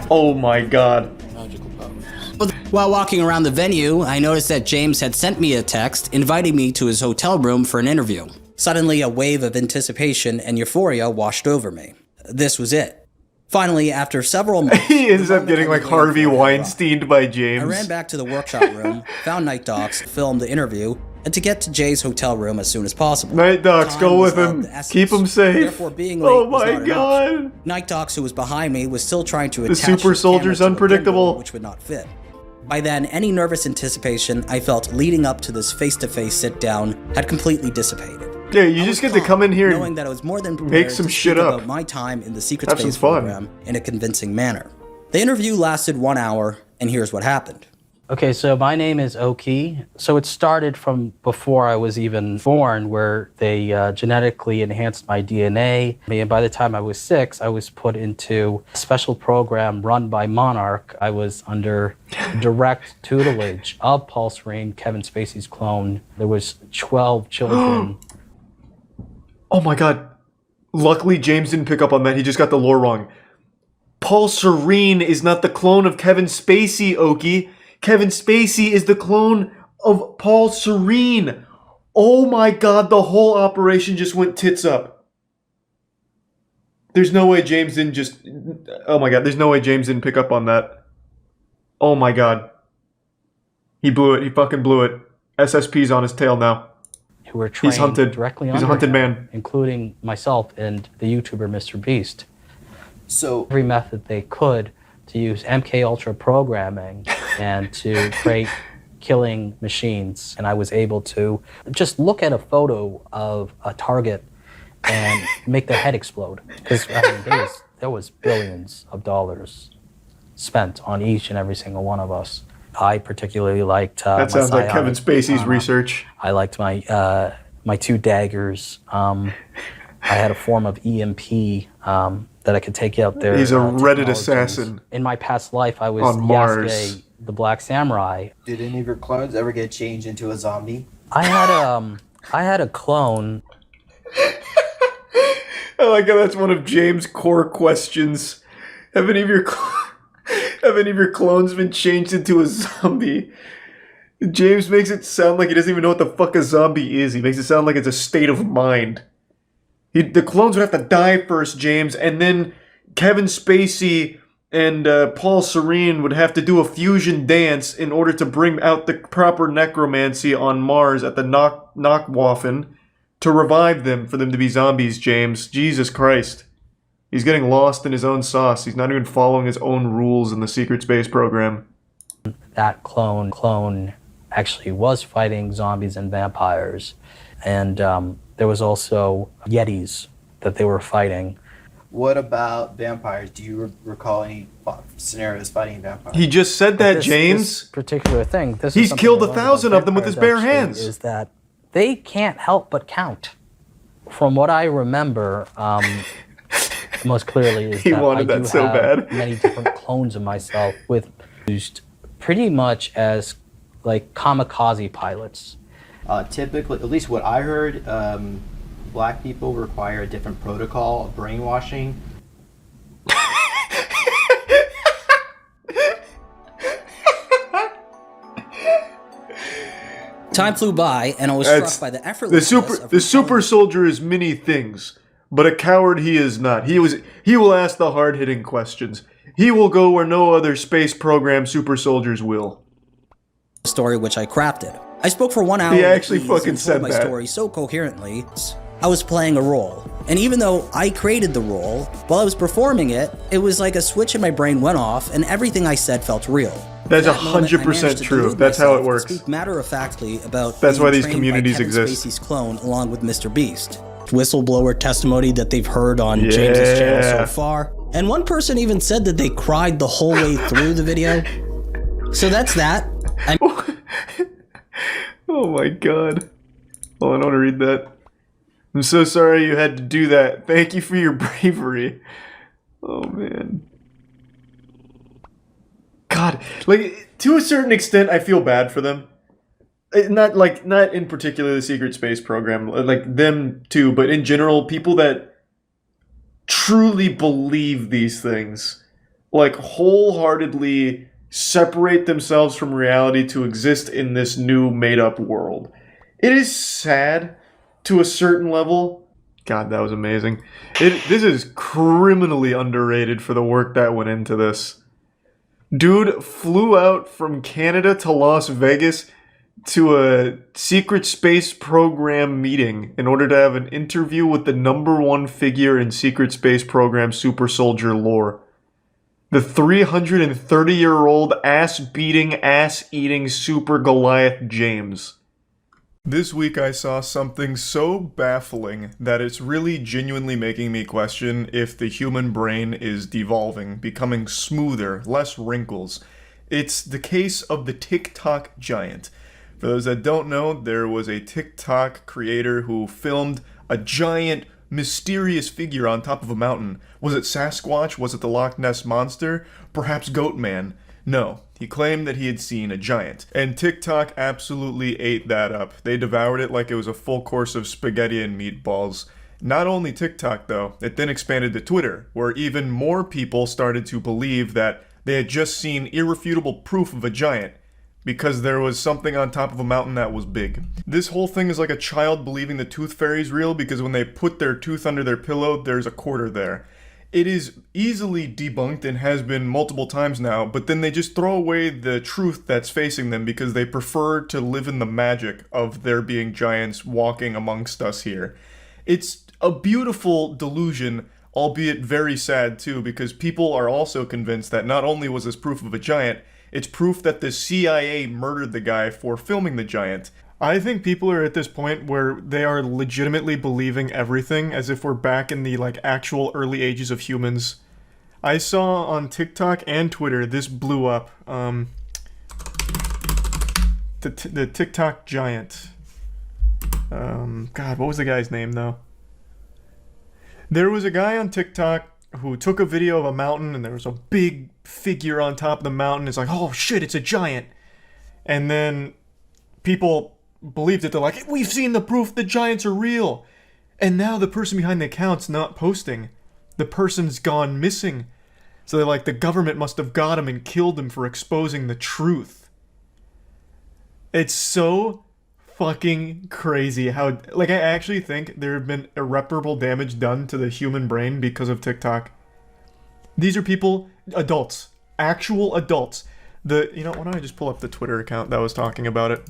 Oh my god. While walking around the venue, I noticed that James had sent me a text inviting me to his hotel room for an interview. Suddenly, a wave of anticipation and euphoria washed over me. This was it. Finally, after several months, he ends up getting like Harvey Weinsteined by James. I ran back to the workshop room, found Night Docs, filmed the interview, and to get to Jay's hotel room as soon as possible. Night Docs, go with him. Keep him safe. Therefore, being late oh was my not god. enough. Night Docs, who was behind me, was still trying to the attach super soldier's camera to the unpredictable, gimbal, which would not fit. By then, any nervous anticipation I felt leading up to this face-to-face sit-down had completely dissipated. Yeah, you just get to come in here knowing and that I was more than make some to shit speak up. About my time in the Secret Have Space some fun. program in a convincing manner. The interview lasted 1 hour, and here's what happened. Okay, so my name is Oki. So it started from before I was even born, where they genetically enhanced my DNA. And by the time I was 6, I was put into a special program run by Monarch. I was under direct tutelage of Paul Serene, Kevin Spacey's clone. There was 12 children. Oh my god. Luckily, James didn't pick up on that. He just got the lore wrong. Paul Serene is not the clone of Kevin Spacey, Oki. Kevin Spacey is the clone of Paul Serene. Oh my god, the whole operation just went tits up. There's no way James didn't just... Oh my god, there's no way James didn't pick up on that. Oh my god. He blew it. He fucking blew it. SSP's on his tail now. Who were trained He's hunted. directly He's under a hunted him, man. including myself and the YouTuber Mr. Beast. So every method they could to use MK Ultra programming and to create killing machines. And I was able to just look at a photo of a target and make their head explode. Because I mean, there was billions of dollars spent on each and every single one of us. I particularly liked that sounds like Kevin Spacey's research. I liked my my 2 daggers. I had a form of EMP that I could take out there. He's a Reddit assassin. In my past life, I was on Mars. Yasuke, the Black Samurai. did any of your clones ever get changed into a zombie? I had a clone. I like how that's one of James' core questions. Have any of your clones been changed into a zombie? James makes it sound like he doesn't even know what the fuck a zombie is. He makes it sound like it's a state of mind. The clones would have to die first, James, and then Kevin Spacey and Paul Serene would have to do a fusion dance in order to bring out the proper necromancy on Mars at the Knockwaffen to revive them, for them to be zombies, James. Jesus Christ. He's getting lost in his own sauce. He's not even following his own rules in the secret space program. That clone actually was fighting zombies and vampires. And there was also Yetis that they were fighting. What about vampires? Do you recall any scenarios fighting vampires? He just said that, James. This particular thing. He's killed 1,000 of them with his bare hands. Is that they can't help but count. From what I remember, most clearly is He that wanted I that do so have bad. many different clones of myself with used pretty much as like kamikaze pilots. Typically, at least what I heard, black people require a different protocol of brainwashing. Time flew by, and I was struck by the effortlessness The super soldier is many things, but a coward he is not. He will ask the hard-hitting questions. He will go where no other space program super soldiers will. Story which I crafted. I spoke for 1 hour. He actually with ease fucking and said told my that. story so coherently. I was playing a role, and even though I created the role, while I was performing it, it was like a switch in my brain went off, and everything I said felt real. That's At that moment, I 100% managed to true. delude That's how it myself works. to speak matter-of-factly about That's being why these trained by communities Kevin exist. Spacey's clone along with Mr. Beast. Whistleblower testimony that they've heard on James's channel so far. And one person even said that they cried the whole way through the video. So that's that. Oh my god. Hold on, I want to read that. I'm so sorry you had to do that. Thank you for your bravery. Oh man. God, like, to a certain extent, I feel bad for them. Not in particular the secret space program, like them too, but in general, people that truly believe these things, like wholeheartedly separate themselves from reality to exist in this new made-up world. It is sad to a certain level. God, that was amazing. This is criminally underrated for the work that went into this. Dude flew out from Canada to Las Vegas to a secret space program meeting in order to have an interview with the #1 figure in secret space program super soldier lore. The 330-year-old ass-beating, ass-eating super Goliath James. This week I saw something so baffling that it's really genuinely making me question if the human brain is devolving, becoming smoother, less wrinkles. It's the case of the TikTok giant. For those that don't know, there was a TikTok creator who filmed a giant, mysterious figure on top of a mountain. Was it Sasquatch? Was it the Loch Ness Monster? Perhaps Goatman? No. He claimed that he had seen a giant. And TikTok absolutely ate that up. They devoured it like it was a full course of spaghetti and meatballs. Not only TikTok, though, it then expanded to Twitter, where even more people started to believe that they had just seen irrefutable proof of a giant, because there was something on top of a mountain that was big. This whole thing is like a child believing the tooth fairy's real because when they put their tooth under their pillow, there's a quarter there. it is easily debunked and has been multiple times now, but then they just throw away the truth that's facing them because they prefer to live in the magic of there being giants walking amongst us here. It's a beautiful delusion, albeit very sad too, because people are also convinced that not only was this proof of a giant, it's proof that the CIA murdered the guy for filming the giant. I think people are at this point where they are legitimately believing everything as if we're back in the like actual early ages of humans. I saw on TikTok and Twitter, this blew up, the TikTok giant. God, what was the guy's name though? There was a guy on TikTok who took a video of a mountain and there was a big figure on top of the mountain. It's like, oh shit, it's a giant. And then people believed it. They're like, we've seen the proof, the giants are real. And now the person behind the account's not posting. The person's gone missing. So they're like, the government must have got him and killed him for exposing the truth. It's so fucking crazy how, like, I actually think there have been irreparable damage done to the human brain because of TikTok. These are people, adults, actual adults. Why don't I just pull up the Twitter account that was talking about it?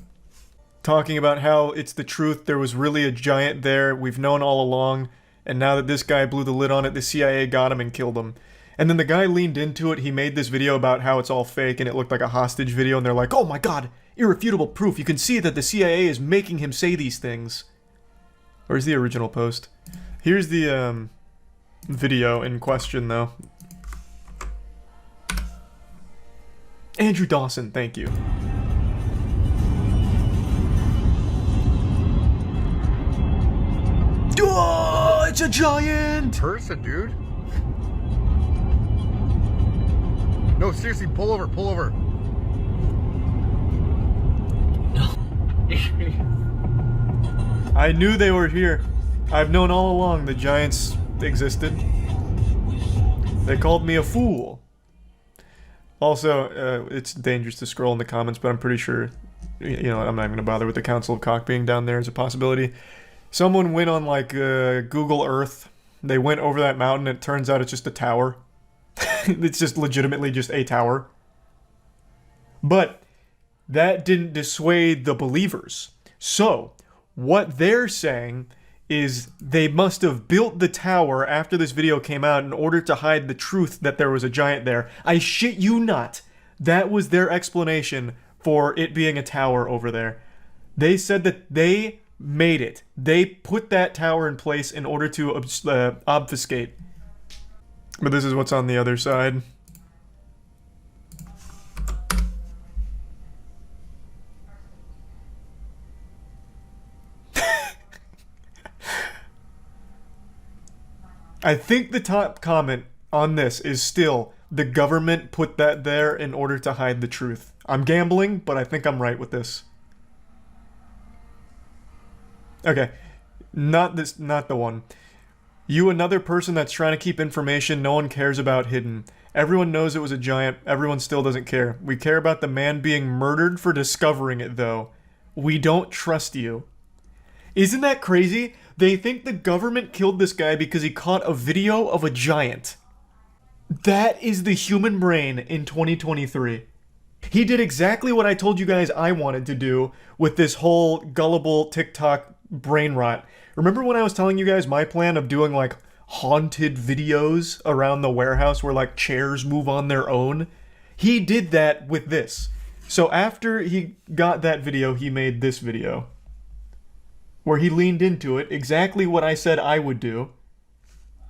Talking about how it's the truth, there was really a giant there, we've known all along, and now that this guy blew the lid on it, the CIA got him and killed him. And then the guy leaned into it, he made this video about how it's all fake and it looked like a hostage video, and they're like, oh my god, irrefutable proof, you can see that the CIA is making him say these things. Where's the original post? Here's the video in question though. Andrew Dawson, thank you. Oh, it's a giant person, dude. No, seriously, pull over, pull over. I knew they were here. I've known all along the giants existed. They called me a fool. Also, it's dangerous to scroll in the comments, but I'm pretty sure, I'm not even gonna bother with the Council of Cock being down there as a possibility. Someone went on like Google Earth. They went over that mountain and it turns out it's just a tower. It's just legitimately just a tower. But that didn't dissuade the believers. So, what they're saying is they must have built the tower after this video came out in order to hide the truth that there was a giant there. I shit you not. That was their explanation for it being a tower over there. They said that they made it. They put that tower in place in order to obfuscate. But this is what's on the other side. I think the top comment on this is still, the government put that there in order to hide the truth. I'm gambling, but I think I'm right with this. Okay, not the one. You, another person that's trying to keep information no one cares about hidden. Everyone knows it was a giant, everyone still doesn't care. We care about the man being murdered for discovering it, though. We don't trust you. Isn't that crazy? They think the government killed this guy because he caught a video of a giant. That is the human brain in 2023. He did exactly what I told you guys I wanted to do with this whole gullible TikTok brain rot. Remember when I was telling you guys my plan of doing like haunted videos around the warehouse where like chairs move on their own? He did that with this. So after he got that video, he made this video where he leaned into it, exactly what I said I would do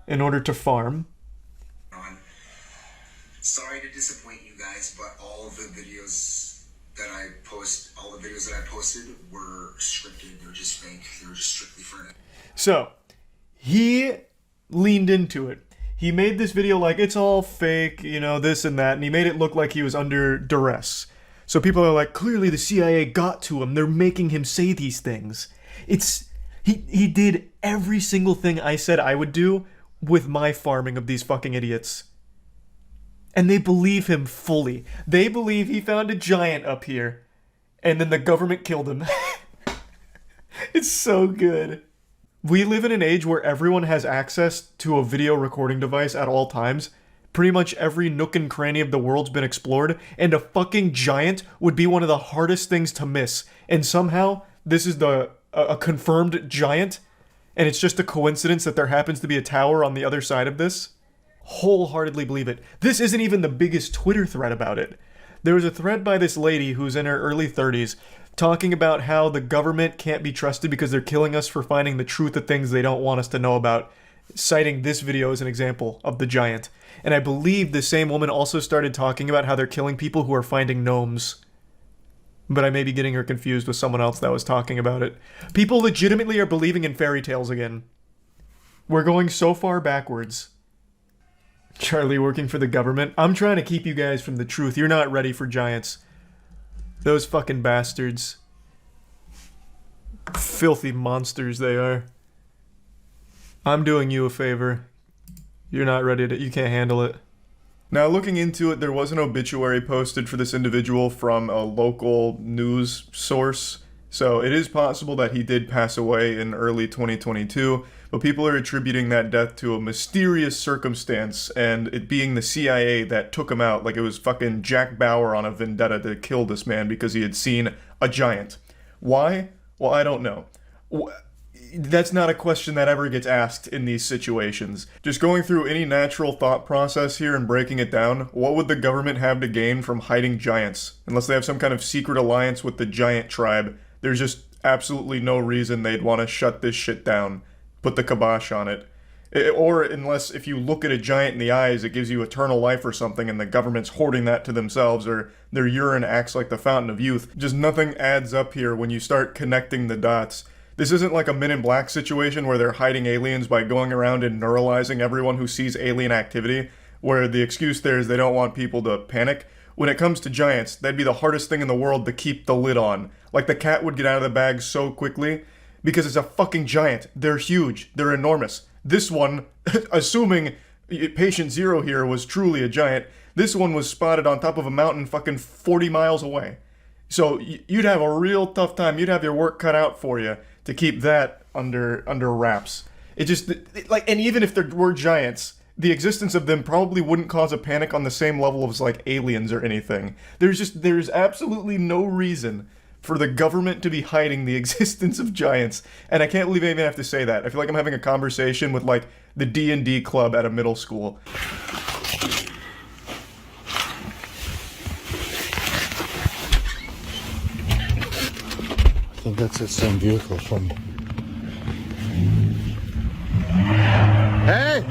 in order to farm. Sorry to disappoint you guys, but all of the videos that I posted were scripted. They were just fake. They were just strictly for it. So, he leaned into it. He made this video like, it's all fake, this and that, and he made it look like he was under duress. So people are like, clearly the CIA got to him. They're making him say these things. He did every single thing I said I would do with my farming of these fucking idiots. And they believe him fully. They believe he found a giant up here. And then the government killed him. It's so good. We live in an age where everyone has access to a video recording device at all times. Pretty much every nook and cranny of the world's been explored, and a fucking giant would be one of the hardest things to miss. And somehow, this is a confirmed giant, and it's just a coincidence that there happens to be a tower on the other side of this. Wholeheartedly believe it. This isn't even the biggest Twitter thread about it. There was a thread by this lady who's in her early 30s talking about how the government can't be trusted because they're killing us for finding the truth of things they don't want us to know about, citing this video as an example of the giant. And I believe the same woman also started talking about how they're killing people who are finding gnomes. But I may be getting her confused with someone else that was talking about it. People legitimately are believing in fairy tales again. We're going so far backwards. Charlie working for the government. I'm trying to keep you guys from the truth. You're not ready for giants. Those fucking bastards. Filthy monsters they are. I'm doing you a favor. You're not ready to, you can't handle it. Now, looking into it, there was an obituary posted for this individual from a local news source. So it is possible that he did pass away in early 2022, but people are attributing that death to a mysterious circumstance, and it being the CIA that took him out, like it was fucking Jack Bauer on a vendetta to kill this man because he had seen a giant. Why? Well, I don't know. That's not a question that ever gets asked in these situations. Just going through any natural thought process here and breaking it down, what would the government have to gain from hiding giants? Unless they have some kind of secret alliance with the giant tribe, there's just absolutely no reason they'd want to shut this shit down, put the kibosh on it. Or unless if you look at a giant in the eyes, it gives you eternal life or something, and the government's hoarding that to themselves, or their urine acts like the fountain of youth. Just nothing adds up here when you start connecting the dots. This isn't like a Men in Black situation where they're hiding aliens by going around and neuralizing everyone who sees alien activity, where the excuse there is they don't want people to panic. When it comes to giants, that'd be the hardest thing in the world to keep the lid on. Like the cat would get out of the bag so quickly, because it's a fucking giant. They're huge. They're enormous. This one, assuming patient zero here was truly a giant, this one was spotted on top of a mountain fucking 40 miles away. So you'd have a real tough time. You'd have your work cut out for you to keep that under wraps. It just, like, and even if there were giants, the existence of them probably wouldn't cause a panic on the same level as, like, aliens or anything. There's absolutely no reason for the government to be hiding the existence of giants. And I can't believe I even have to say that. I feel like I'm having a conversation with, like, the D&D club at a middle school. I think that's the same vehicle from... Hey!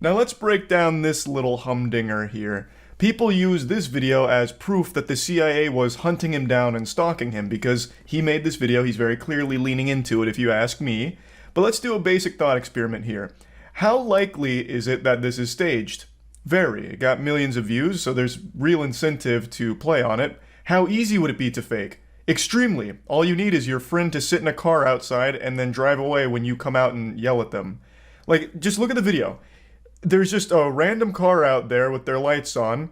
Now let's break down this little humdinger here. People use this video as proof that the CIA was hunting him down and stalking him because he made this video. He's very clearly leaning into it, if you ask me. But let's do a basic thought experiment here. How likely is it that this is staged? Very. It got millions of views, so there's real incentive to play on it. How easy would it be to fake? Extremely. All you need is your friend to sit in a car outside and then drive away when you come out and yell at them. Like, just look at the video. There's just a random car out there with their lights on.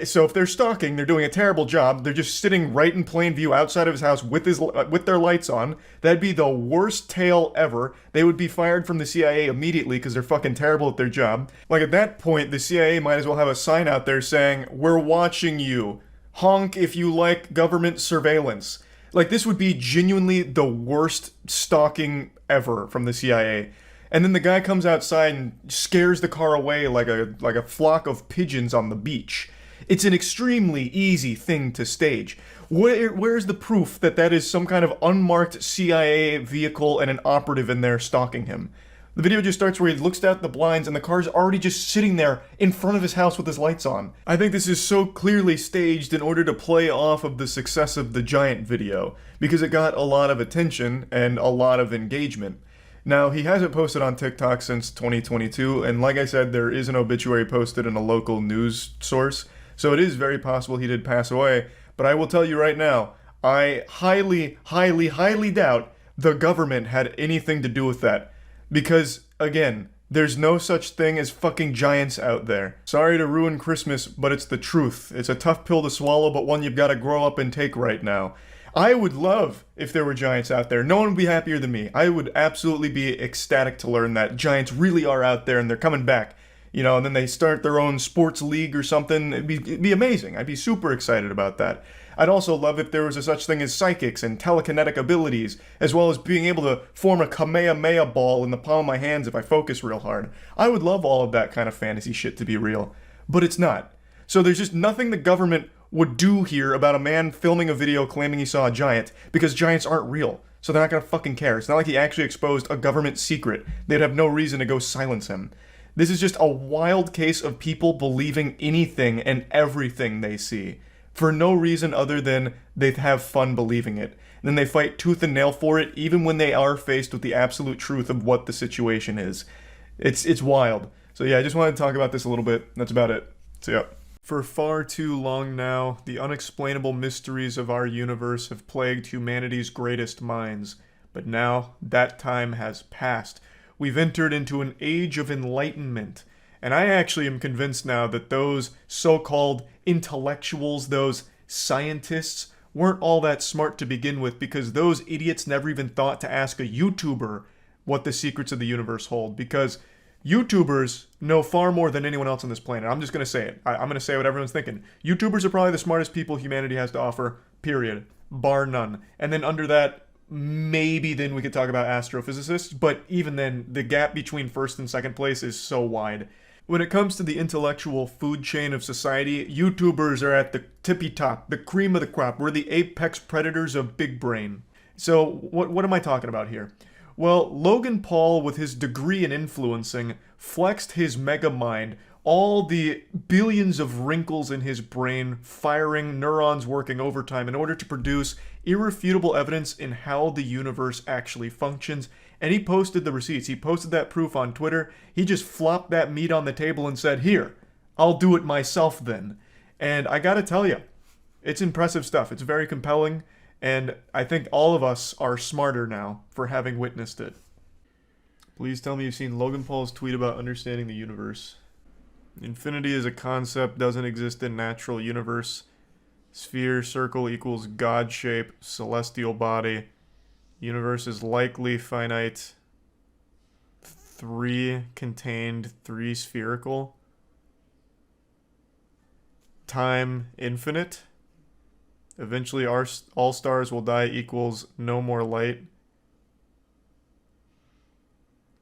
So if they're stalking, they're doing a terrible job. They're just sitting right in plain view outside of his house with their lights on. That'd be the worst tale ever. They would be fired from the CIA immediately because they're fucking terrible at their job. Like, at that point, the CIA might as well have a sign out there saying, "We're watching you. Honk if you like government surveillance." Like, this would be genuinely the worst stalking ever from the CIA. And then the guy comes outside and scares the car away like a flock of pigeons on the beach. It's an extremely easy thing to stage. Where's the proof that that is some kind of unmarked CIA vehicle and an operative in there stalking him? The video just starts where he looks out the blinds and the car's already just sitting there in front of his house with his lights on. I think this is so clearly staged in order to play off of the success of the giant video, because it got a lot of attention and a lot of engagement. Now, he hasn't posted on TikTok since 2022, and like I said, there is an obituary posted in a local news source, so it is very possible he did pass away, but I will tell you right now, I highly, highly, highly doubt the government had anything to do with that. Because, again, there's no such thing as fucking giants out there. Sorry to ruin Christmas, but it's the truth. It's a tough pill to swallow, but one you've got to grow up and take right now. I would love if there were giants out there. No one would be happier than me. I would absolutely be ecstatic to learn that giants really are out there and they're coming back. You know, and then they start their own sports league or something. It'd be amazing. I'd be super excited about that. I'd also love if there was a such thing as psychics and telekinetic abilities, as well as being able to form a Kamehameha ball in the palm of my hands if I focus real hard. I would love all of that kind of fantasy shit to be real. But it's not. So there's just nothing the government would do here about a man filming a video claiming he saw a giant, because giants aren't real. So they're not gonna fucking care. It's not like he actually exposed a government secret. They'd have no reason to go silence him. This is just a wild case of people believing anything and everything they see, for no reason other than they have fun believing it. And then they fight tooth and nail for it, even when they are faced with the absolute truth of what the situation is. It's wild. So yeah, I just wanted to talk about this a little bit. That's about it. So yeah. For far too long now, the unexplainable mysteries of our universe have plagued humanity's greatest minds. But now, that time has passed. We've entered into an age of enlightenment. And I actually am convinced now that those so-called intellectuals, those scientists, weren't all that smart to begin with, because those idiots never even thought to ask a YouTuber what the secrets of the universe hold, because YouTubers know far more than anyone else on this planet. I'm just going to say it. I'm going to say what everyone's thinking. YouTubers are probably the smartest people humanity has to offer, period. Bar none. And then under that, maybe then we could talk about astrophysicists, but even then, the gap between first and second place is so wide. When it comes to the intellectual food chain of society, YouTubers are at the tippy top, the cream of the crop. We're the apex predators of big brain. So what am I talking about here? Well, Logan Paul, with his degree in influencing, flexed his mega mind, all the billions of wrinkles in his brain, firing neurons working overtime in order to produce irrefutable evidence in how the universe actually functions. And he posted the receipts. He posted that proof on Twitter. He just flopped that meat on the table and said, "Here, I'll do it myself then." And I gotta tell you, it's impressive stuff. It's very compelling. And I think all of us are smarter now for having witnessed it. Please tell me you've seen Logan Paul's tweet about understanding the universe. Infinity as a concept doesn't exist in natural universe. Sphere, circle equals God shape, celestial body. Universe is likely finite. 3 contained, 3 spherical. Time infinite. Eventually all stars will die equals no more light.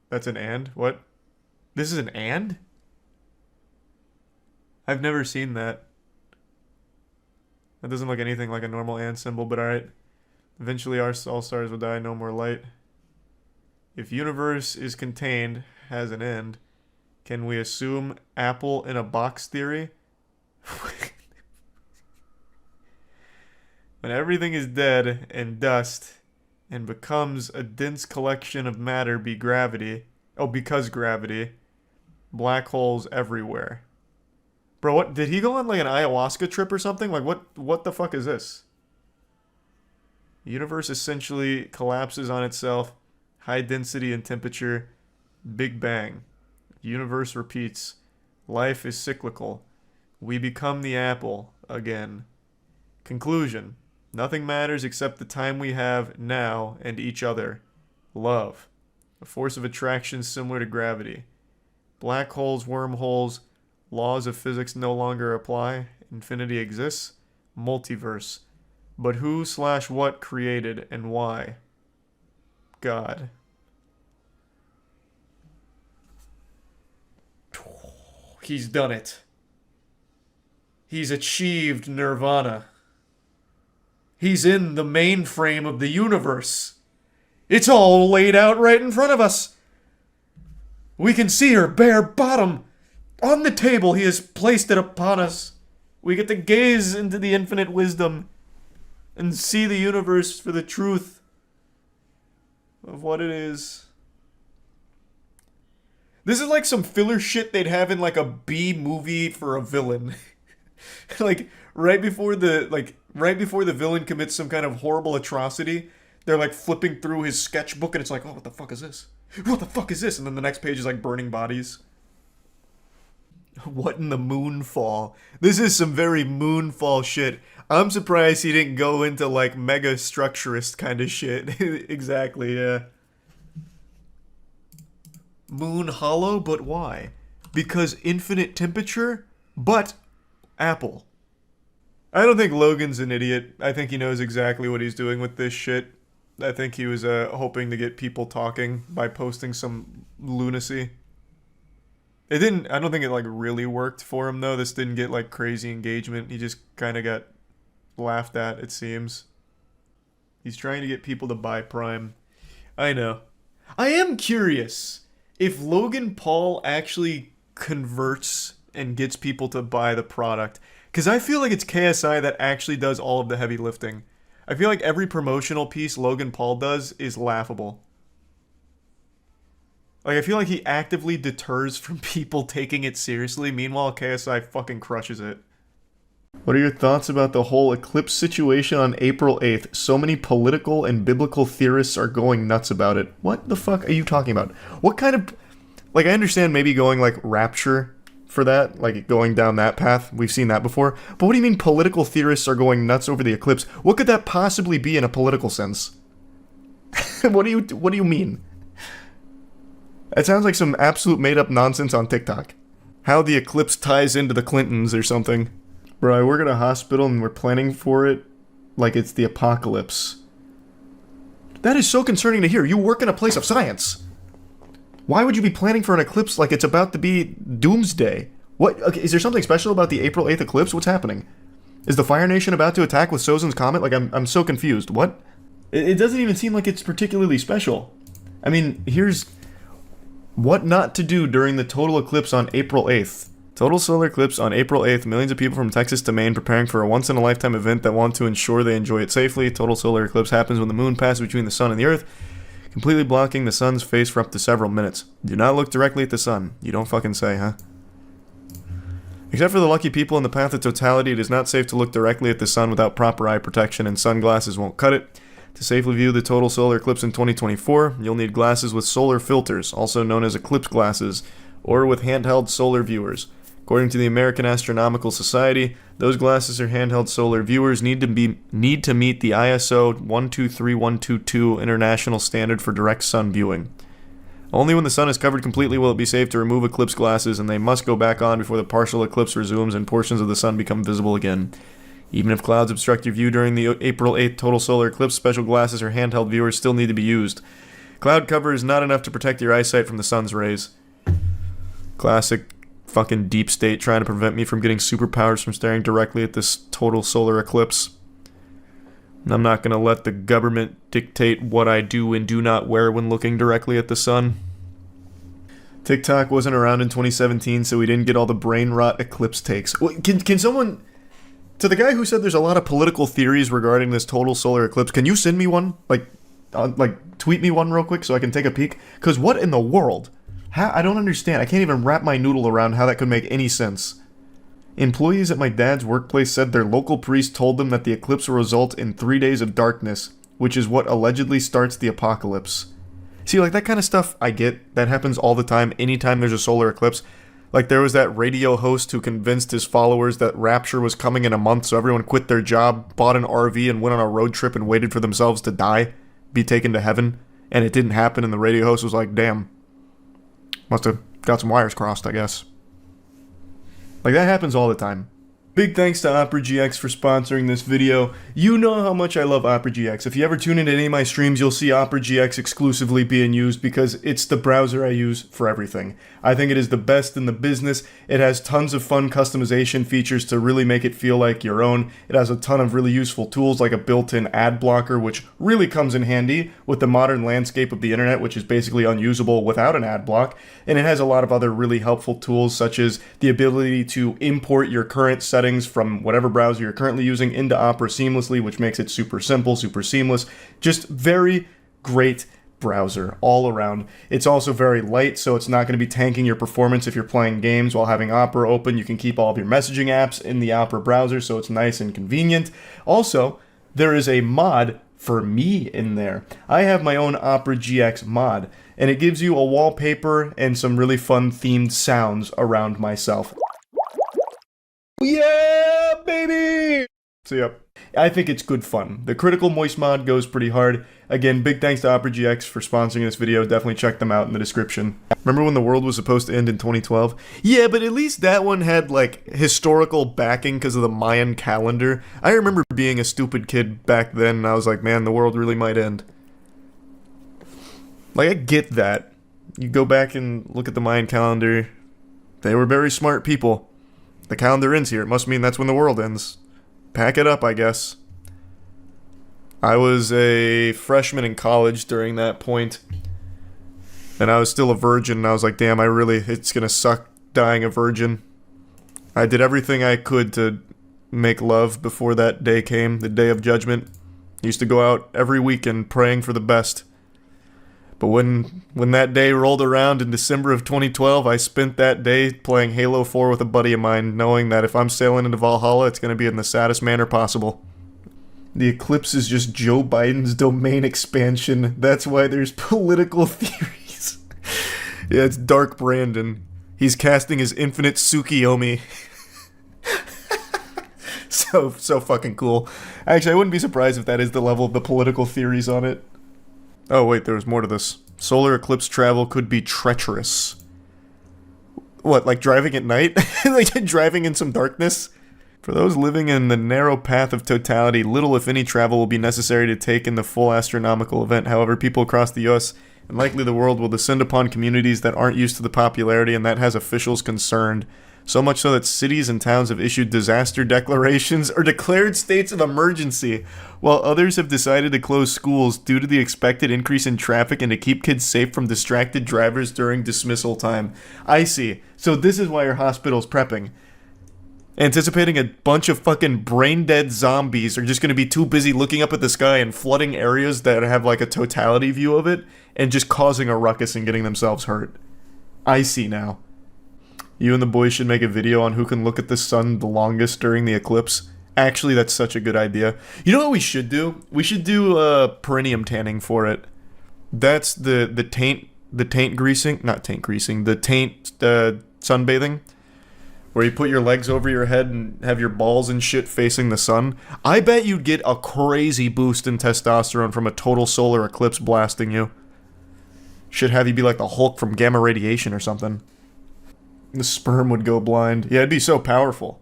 That's an and? What? This is an and? I've never seen that. That doesn't look anything like a normal and symbol, but alright. Eventually all stars will die, no more light. If universe is contained, has an end, can we assume apple in a box theory? When everything is dead and dust and becomes a dense collection of matter because gravity, black holes everywhere. Bro, what, did he go on like an ayahuasca trip or something? Like what the fuck is this? The universe essentially collapses on itself, high density and temperature, Big Bang. Universe repeats. Life is cyclical. We become the apple again. Conclusion. Nothing matters except the time we have now and each other. Love. A force of attraction similar to gravity. Black holes, wormholes, laws of physics no longer apply. Infinity exists. Multiverse. But who/what created and why? God. He's done it. He's achieved nirvana. He's in the mainframe of the universe. It's all laid out right in front of us. We can see her bare bottom. On the table, he has placed it upon us. We get to gaze into the infinite wisdom and see the universe for the truth of what it is. This is like some filler shit they'd have in like a B movie for a villain. Like right before the villain commits some kind of horrible atrocity, they're like flipping through his sketchbook and it's like, oh, what the fuck is this? What the fuck is this? And then the next page is like burning bodies. What in the moonfall? This is some very moonfall shit. I'm surprised he didn't go into like mega structurist kind of shit. Exactly, yeah. Moon hollow, but why? Because infinite temperature, but Apple. I don't think Logan's an idiot. I think he knows exactly what he's doing with this shit. I think he was hoping to get people talking by posting some lunacy. It didn't, I don't think it like really worked for him though. This didn't get like crazy engagement. He just kind of got laughed at, it seems. He's trying to get people to buy Prime. I know. I am curious if Logan Paul actually converts and gets people to buy the product. Because I feel like it's KSI that actually does all of the heavy lifting. I feel like every promotional piece Logan Paul does is laughable. Like, I feel like he actively deters from people taking it seriously. Meanwhile, KSI fucking crushes it. What are your thoughts about the whole Eclipse situation on April 8th? So many political and biblical theorists are going nuts about it. What the fuck are you talking about? What kind of... Like, I understand maybe going, like, rapture for that. Like, going down that path. We've seen that before. But what do you mean political theorists are going nuts over the eclipse? What could that possibly be in a political sense? What do you mean? It sounds like some absolute made-up nonsense on TikTok. How the eclipse ties into the Clintons or something. Bro, I work at a hospital and we're planning for it like it's the apocalypse. That is so concerning to hear. You work in a place of science. Why would you be planning for an eclipse like it's about to be doomsday? What? Okay, is there something special about the April 8th eclipse? What's happening? Is the Fire Nation about to attack with Sozin's Comet? Like, I'm so confused. What? It doesn't even seem like it's particularly special. I mean, here's... What not to do during the total eclipse on April 8th. Total solar eclipse on April 8th. Millions of people from Texas to Maine preparing for a once-in-a-lifetime event that want to ensure they enjoy it safely. Total solar eclipse happens when the moon passes between the sun and the earth, completely blocking the sun's face for up to several minutes. Do not look directly at the sun. You don't fucking say, huh? Except for the lucky people in the path of totality, it is not safe to look directly at the sun without proper eye protection, and sunglasses won't cut it. To safely view the total solar eclipse in 2024, you'll need glasses with solar filters, also known as eclipse glasses, or with handheld solar viewers. According to the American Astronomical Society, those glasses or handheld solar viewers need to meet the ISO 123122 international standard for direct sun viewing. Only when the sun is covered completely will it be safe to remove eclipse glasses, and they must go back on before the partial eclipse resumes and portions of the sun become visible again. Even if clouds obstruct your view during the April 8th total solar eclipse, special glasses or handheld viewers still need to be used. Cloud cover is not enough to protect your eyesight from the sun's rays. Classic fucking deep state trying to prevent me from getting superpowers from staring directly at this total solar eclipse. I'm not going to let the government dictate what I do and do not wear when looking directly at the sun. TikTok wasn't around in 2017, so we didn't get all the brain rot eclipse takes. Can someone... To the guy who said there's a lot of political theories regarding this total solar eclipse, can you send me one? Like tweet me one real quick so I can take a peek? Because what in the world? I don't understand. I can't even wrap my noodle around how that could make any sense. Employees at my dad's workplace said their local priest told them that the eclipse will result in 3 days of darkness, which is what allegedly starts the apocalypse. See, like, that kind of stuff I get. That happens all the time, anytime there's a solar eclipse. Like, there was that radio host who convinced his followers that rapture was coming in a month, so everyone quit their job, bought an RV, and went on a road trip and waited for themselves to die, be taken to heaven, and it didn't happen, and the radio host was like, damn, must have got some wires crossed, I guess. Like, that happens all the time. Big thanks to Opera GX for sponsoring this video. You know how much I love Opera GX. If you ever tune into any of my streams, you'll see Opera GX exclusively being used because it's the browser I use for everything. I think it is the best in the business. It has tons of fun customization features to really make it feel like your own. It has a ton of really useful tools like a built-in ad blocker, which really comes in handy with the modern landscape of the internet, which is basically unusable without an ad block. And it has a lot of other really helpful tools, such as the ability to import your current settings from whatever browser you're currently using into Opera seamlessly, which makes it super simple, super seamless. Just very great browser all around. It's also very light, so it's not going to be tanking your performance if you're playing games while having Opera open. You can keep all of your messaging apps in the Opera browser, so it's nice and convenient. Also, there is a mod for me in there. I have my own Opera GX mod, and it gives you a wallpaper and some really fun themed sounds around myself. yeah, baby! So, yep. I think it's good fun. The Critical Moist mod goes pretty hard. Again, big thanks to OperaGX for sponsoring this video. Definitely check them out in the description. Remember when the world was supposed to end in 2012? Yeah, but at least that one had, like, historical backing because of the Mayan calendar. I remember being a stupid kid back then, and I was like, man, the world really might end. Like, I get that. You go back and look at the Mayan calendar. They were very smart people. The calendar ends here. It must mean that's when the world ends. Pack it up, I guess. I was a freshman in college during that point, and I was still a virgin, and I was like, damn, it's gonna suck dying a virgin. I did everything I could to make love before that day came, the day of judgment. I used to go out every weekend praying for the best. But when that day rolled around in December of 2012, I spent that day playing Halo 4 with a buddy of mine, knowing that if I'm sailing into Valhalla, it's going to be in the saddest manner possible. The Eclipse is just Joe Biden's domain expansion. That's why there's political theories. Yeah, it's Dark Brandon. He's casting his infinite Tsukiyomi. So fucking cool. Actually, I wouldn't be surprised if that is the level of the political theories on it. Oh wait, there was more to this. Solar eclipse travel could be treacherous. What, like driving at night? Like driving in some darkness? For those living in the narrow path of totality, little if any travel will be necessary to take in the full astronomical event. However, people across the US and likely the world will descend upon communities that aren't used to the popularity, and that has officials concerned. So much so that cities and towns have issued disaster declarations or declared states of emergency, while others have decided to close schools due to the expected increase in traffic and to keep kids safe from distracted drivers during dismissal time. I see. So this is why your hospital's prepping. Anticipating a bunch of fucking brain-dead zombies are just going to be too busy looking up at the sky and flooding areas that have like a totality view of it and just causing a ruckus and getting themselves hurt. I see now. You and the boys should make a video on who can look at the sun the longest during the eclipse. Actually, that's such a good idea. You know what we should do? We should do perineum tanning for it. That's the taint greasing, not taint greasing, the taint sunbathing, where you put your legs over your head and have your balls and shit facing the sun. I bet you'd get a crazy boost in testosterone from a total solar eclipse blasting you. Should have you be like the Hulk from gamma radiation or something. The sperm would go blind. Yeah, it'd be so powerful.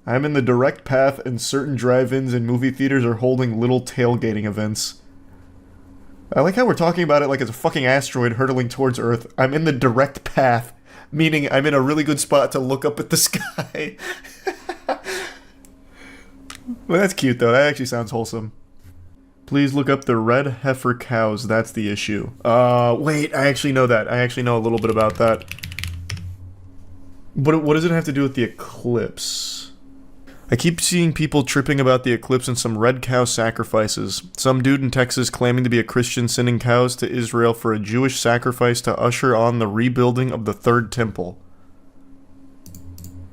I'm in the direct path, and certain drive-ins and movie theaters are holding little tailgating events. I like how we're talking about it like it's a fucking asteroid hurtling towards Earth. I'm in the direct path, meaning I'm in a really good spot to look up at the sky. Well, that's cute, though. That actually sounds wholesome. Please look up the red heifer cows. That's the issue. Wait, I actually know that. I actually know a little bit about that. But what does it have to do with the eclipse? I keep seeing people tripping about the eclipse and some red cow sacrifices. Some dude in Texas claiming to be a Christian sending cows to Israel for a Jewish sacrifice to usher on the rebuilding of the Third Temple.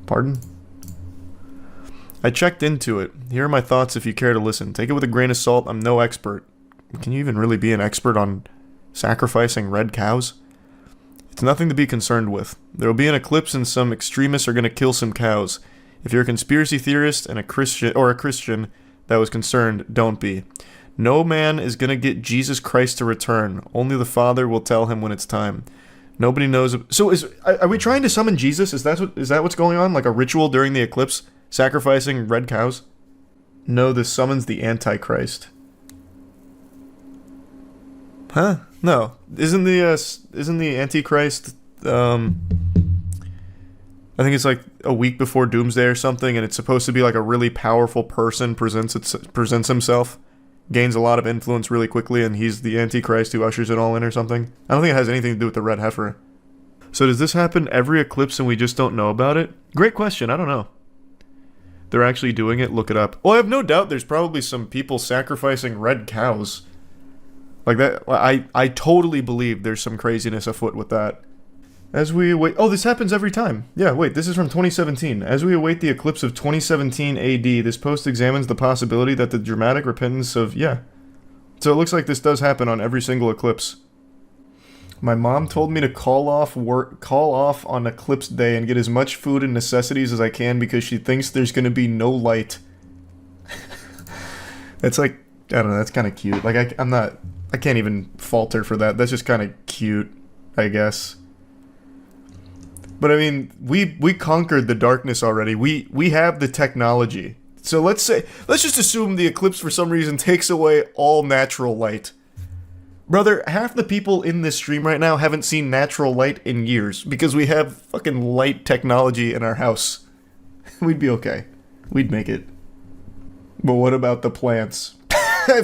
Pardon? I checked into it. Here are my thoughts if you care to listen. Take it with a grain of salt. I'm no expert. Can you even really be an expert on sacrificing red cows? It's nothing to be concerned with. There will be an eclipse and some extremists are going to kill some cows. If you're a conspiracy theorist and a Christian that was concerned, don't be. No man is going to get Jesus Christ to return. Only the Father will tell him when it's time. Nobody knows. So are we trying to summon Jesus? Is that what's going on? Like a ritual during the eclipse? Sacrificing red cows? No, this summons the Antichrist. Huh? No. Isn't the Antichrist, I think it's like a week before Doomsday or something, and it's supposed to be like a really powerful person presents himself, gains a lot of influence really quickly, and he's the Antichrist who ushers it all in or something? I don't think it has anything to do with the red heifer. So does this happen every eclipse and we just don't know about it? Great question, I don't know. They're actually doing it, look it up. Well, I have no doubt there's probably some people sacrificing red cows. Like that, I totally believe there's some craziness afoot with that. As we await... Oh, this happens every time. Yeah, wait, this is from 2017. As we await the eclipse of 2017 AD, this post examines the possibility that the dramatic repentance of... Yeah. So it looks like this does happen on every single eclipse. My mom told me to call off on Eclipse Day and get as much food and necessities as I can because she thinks there's going to be no light. It's like, I don't know, that's kind of cute. Like, I can't even fault her for that. That's just kind of cute, I guess. But I mean, we conquered the darkness already. We have the technology. So let's just assume the eclipse for some reason takes away all natural light. Brother, half the people in this stream right now haven't seen natural light in years because we have fucking light technology in our house. We'd be okay. We'd make it. But what about the plants?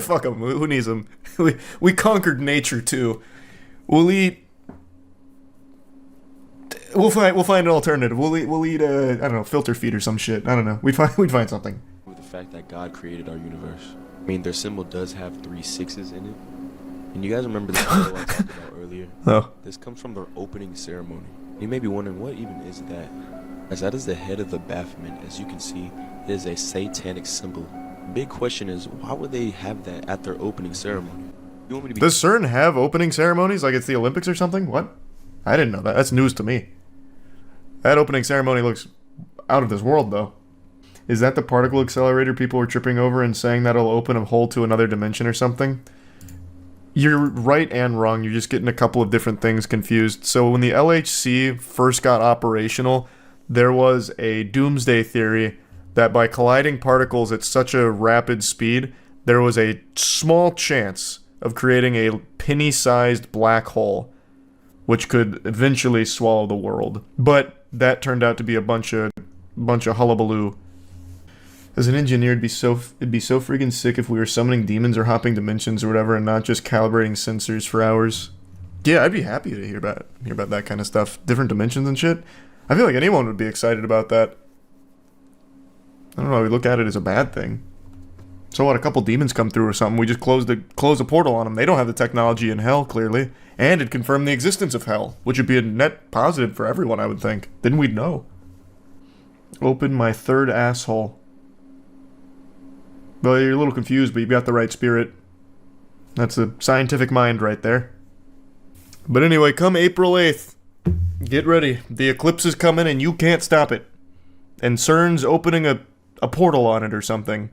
Fuck them. Who needs them? We conquered nature too. We'll eat. We'll find an alternative. We'll eat I don't know, filter feed or some shit. I don't know. We'd find something. With the fact that God created our universe. I mean, their symbol does have 3 6s in it. And you guys remember the photo I talked about earlier? Oh. This comes from their opening ceremony. You may be wondering, what even is that? As that is the head of the Baphomet, as you can see, it is a satanic symbol. Big question is, why would they have that at their opening ceremony? You want me to be— Does CERN have opening ceremonies like it's the Olympics or something? What? I didn't know that. That's news to me. That opening ceremony looks out of this world, though. Is that the particle accelerator people were tripping over and saying that'll open a hole to another dimension or something? You're right and wrong. You're just getting a couple of different things confused. So when the LHC first got operational, there was a doomsday theory that by colliding particles at such a rapid speed, there was a small chance of creating a penny-sized black hole, which could eventually swallow the world. But that turned out to be a bunch of hullabaloo. As an engineer, it'd be so freaking sick if we were summoning demons or hopping dimensions or whatever, and not just calibrating sensors for hours. Yeah, I'd be happy to hear about that kind of stuff, different dimensions and shit. I feel like anyone would be excited about that. I don't know. We look at it as a bad thing. So what? A couple demons come through or something. We just close a portal on them. They don't have the technology in hell, clearly, and it confirmed the existence of hell, which would be a net positive for everyone, I would think. Then we'd know. Open my third asshole. Well, you're a little confused, but you've got the right spirit. That's a scientific mind right there. But anyway, come April 8th, get ready. The eclipse is coming and you can't stop it. And CERN's opening a portal on it or something.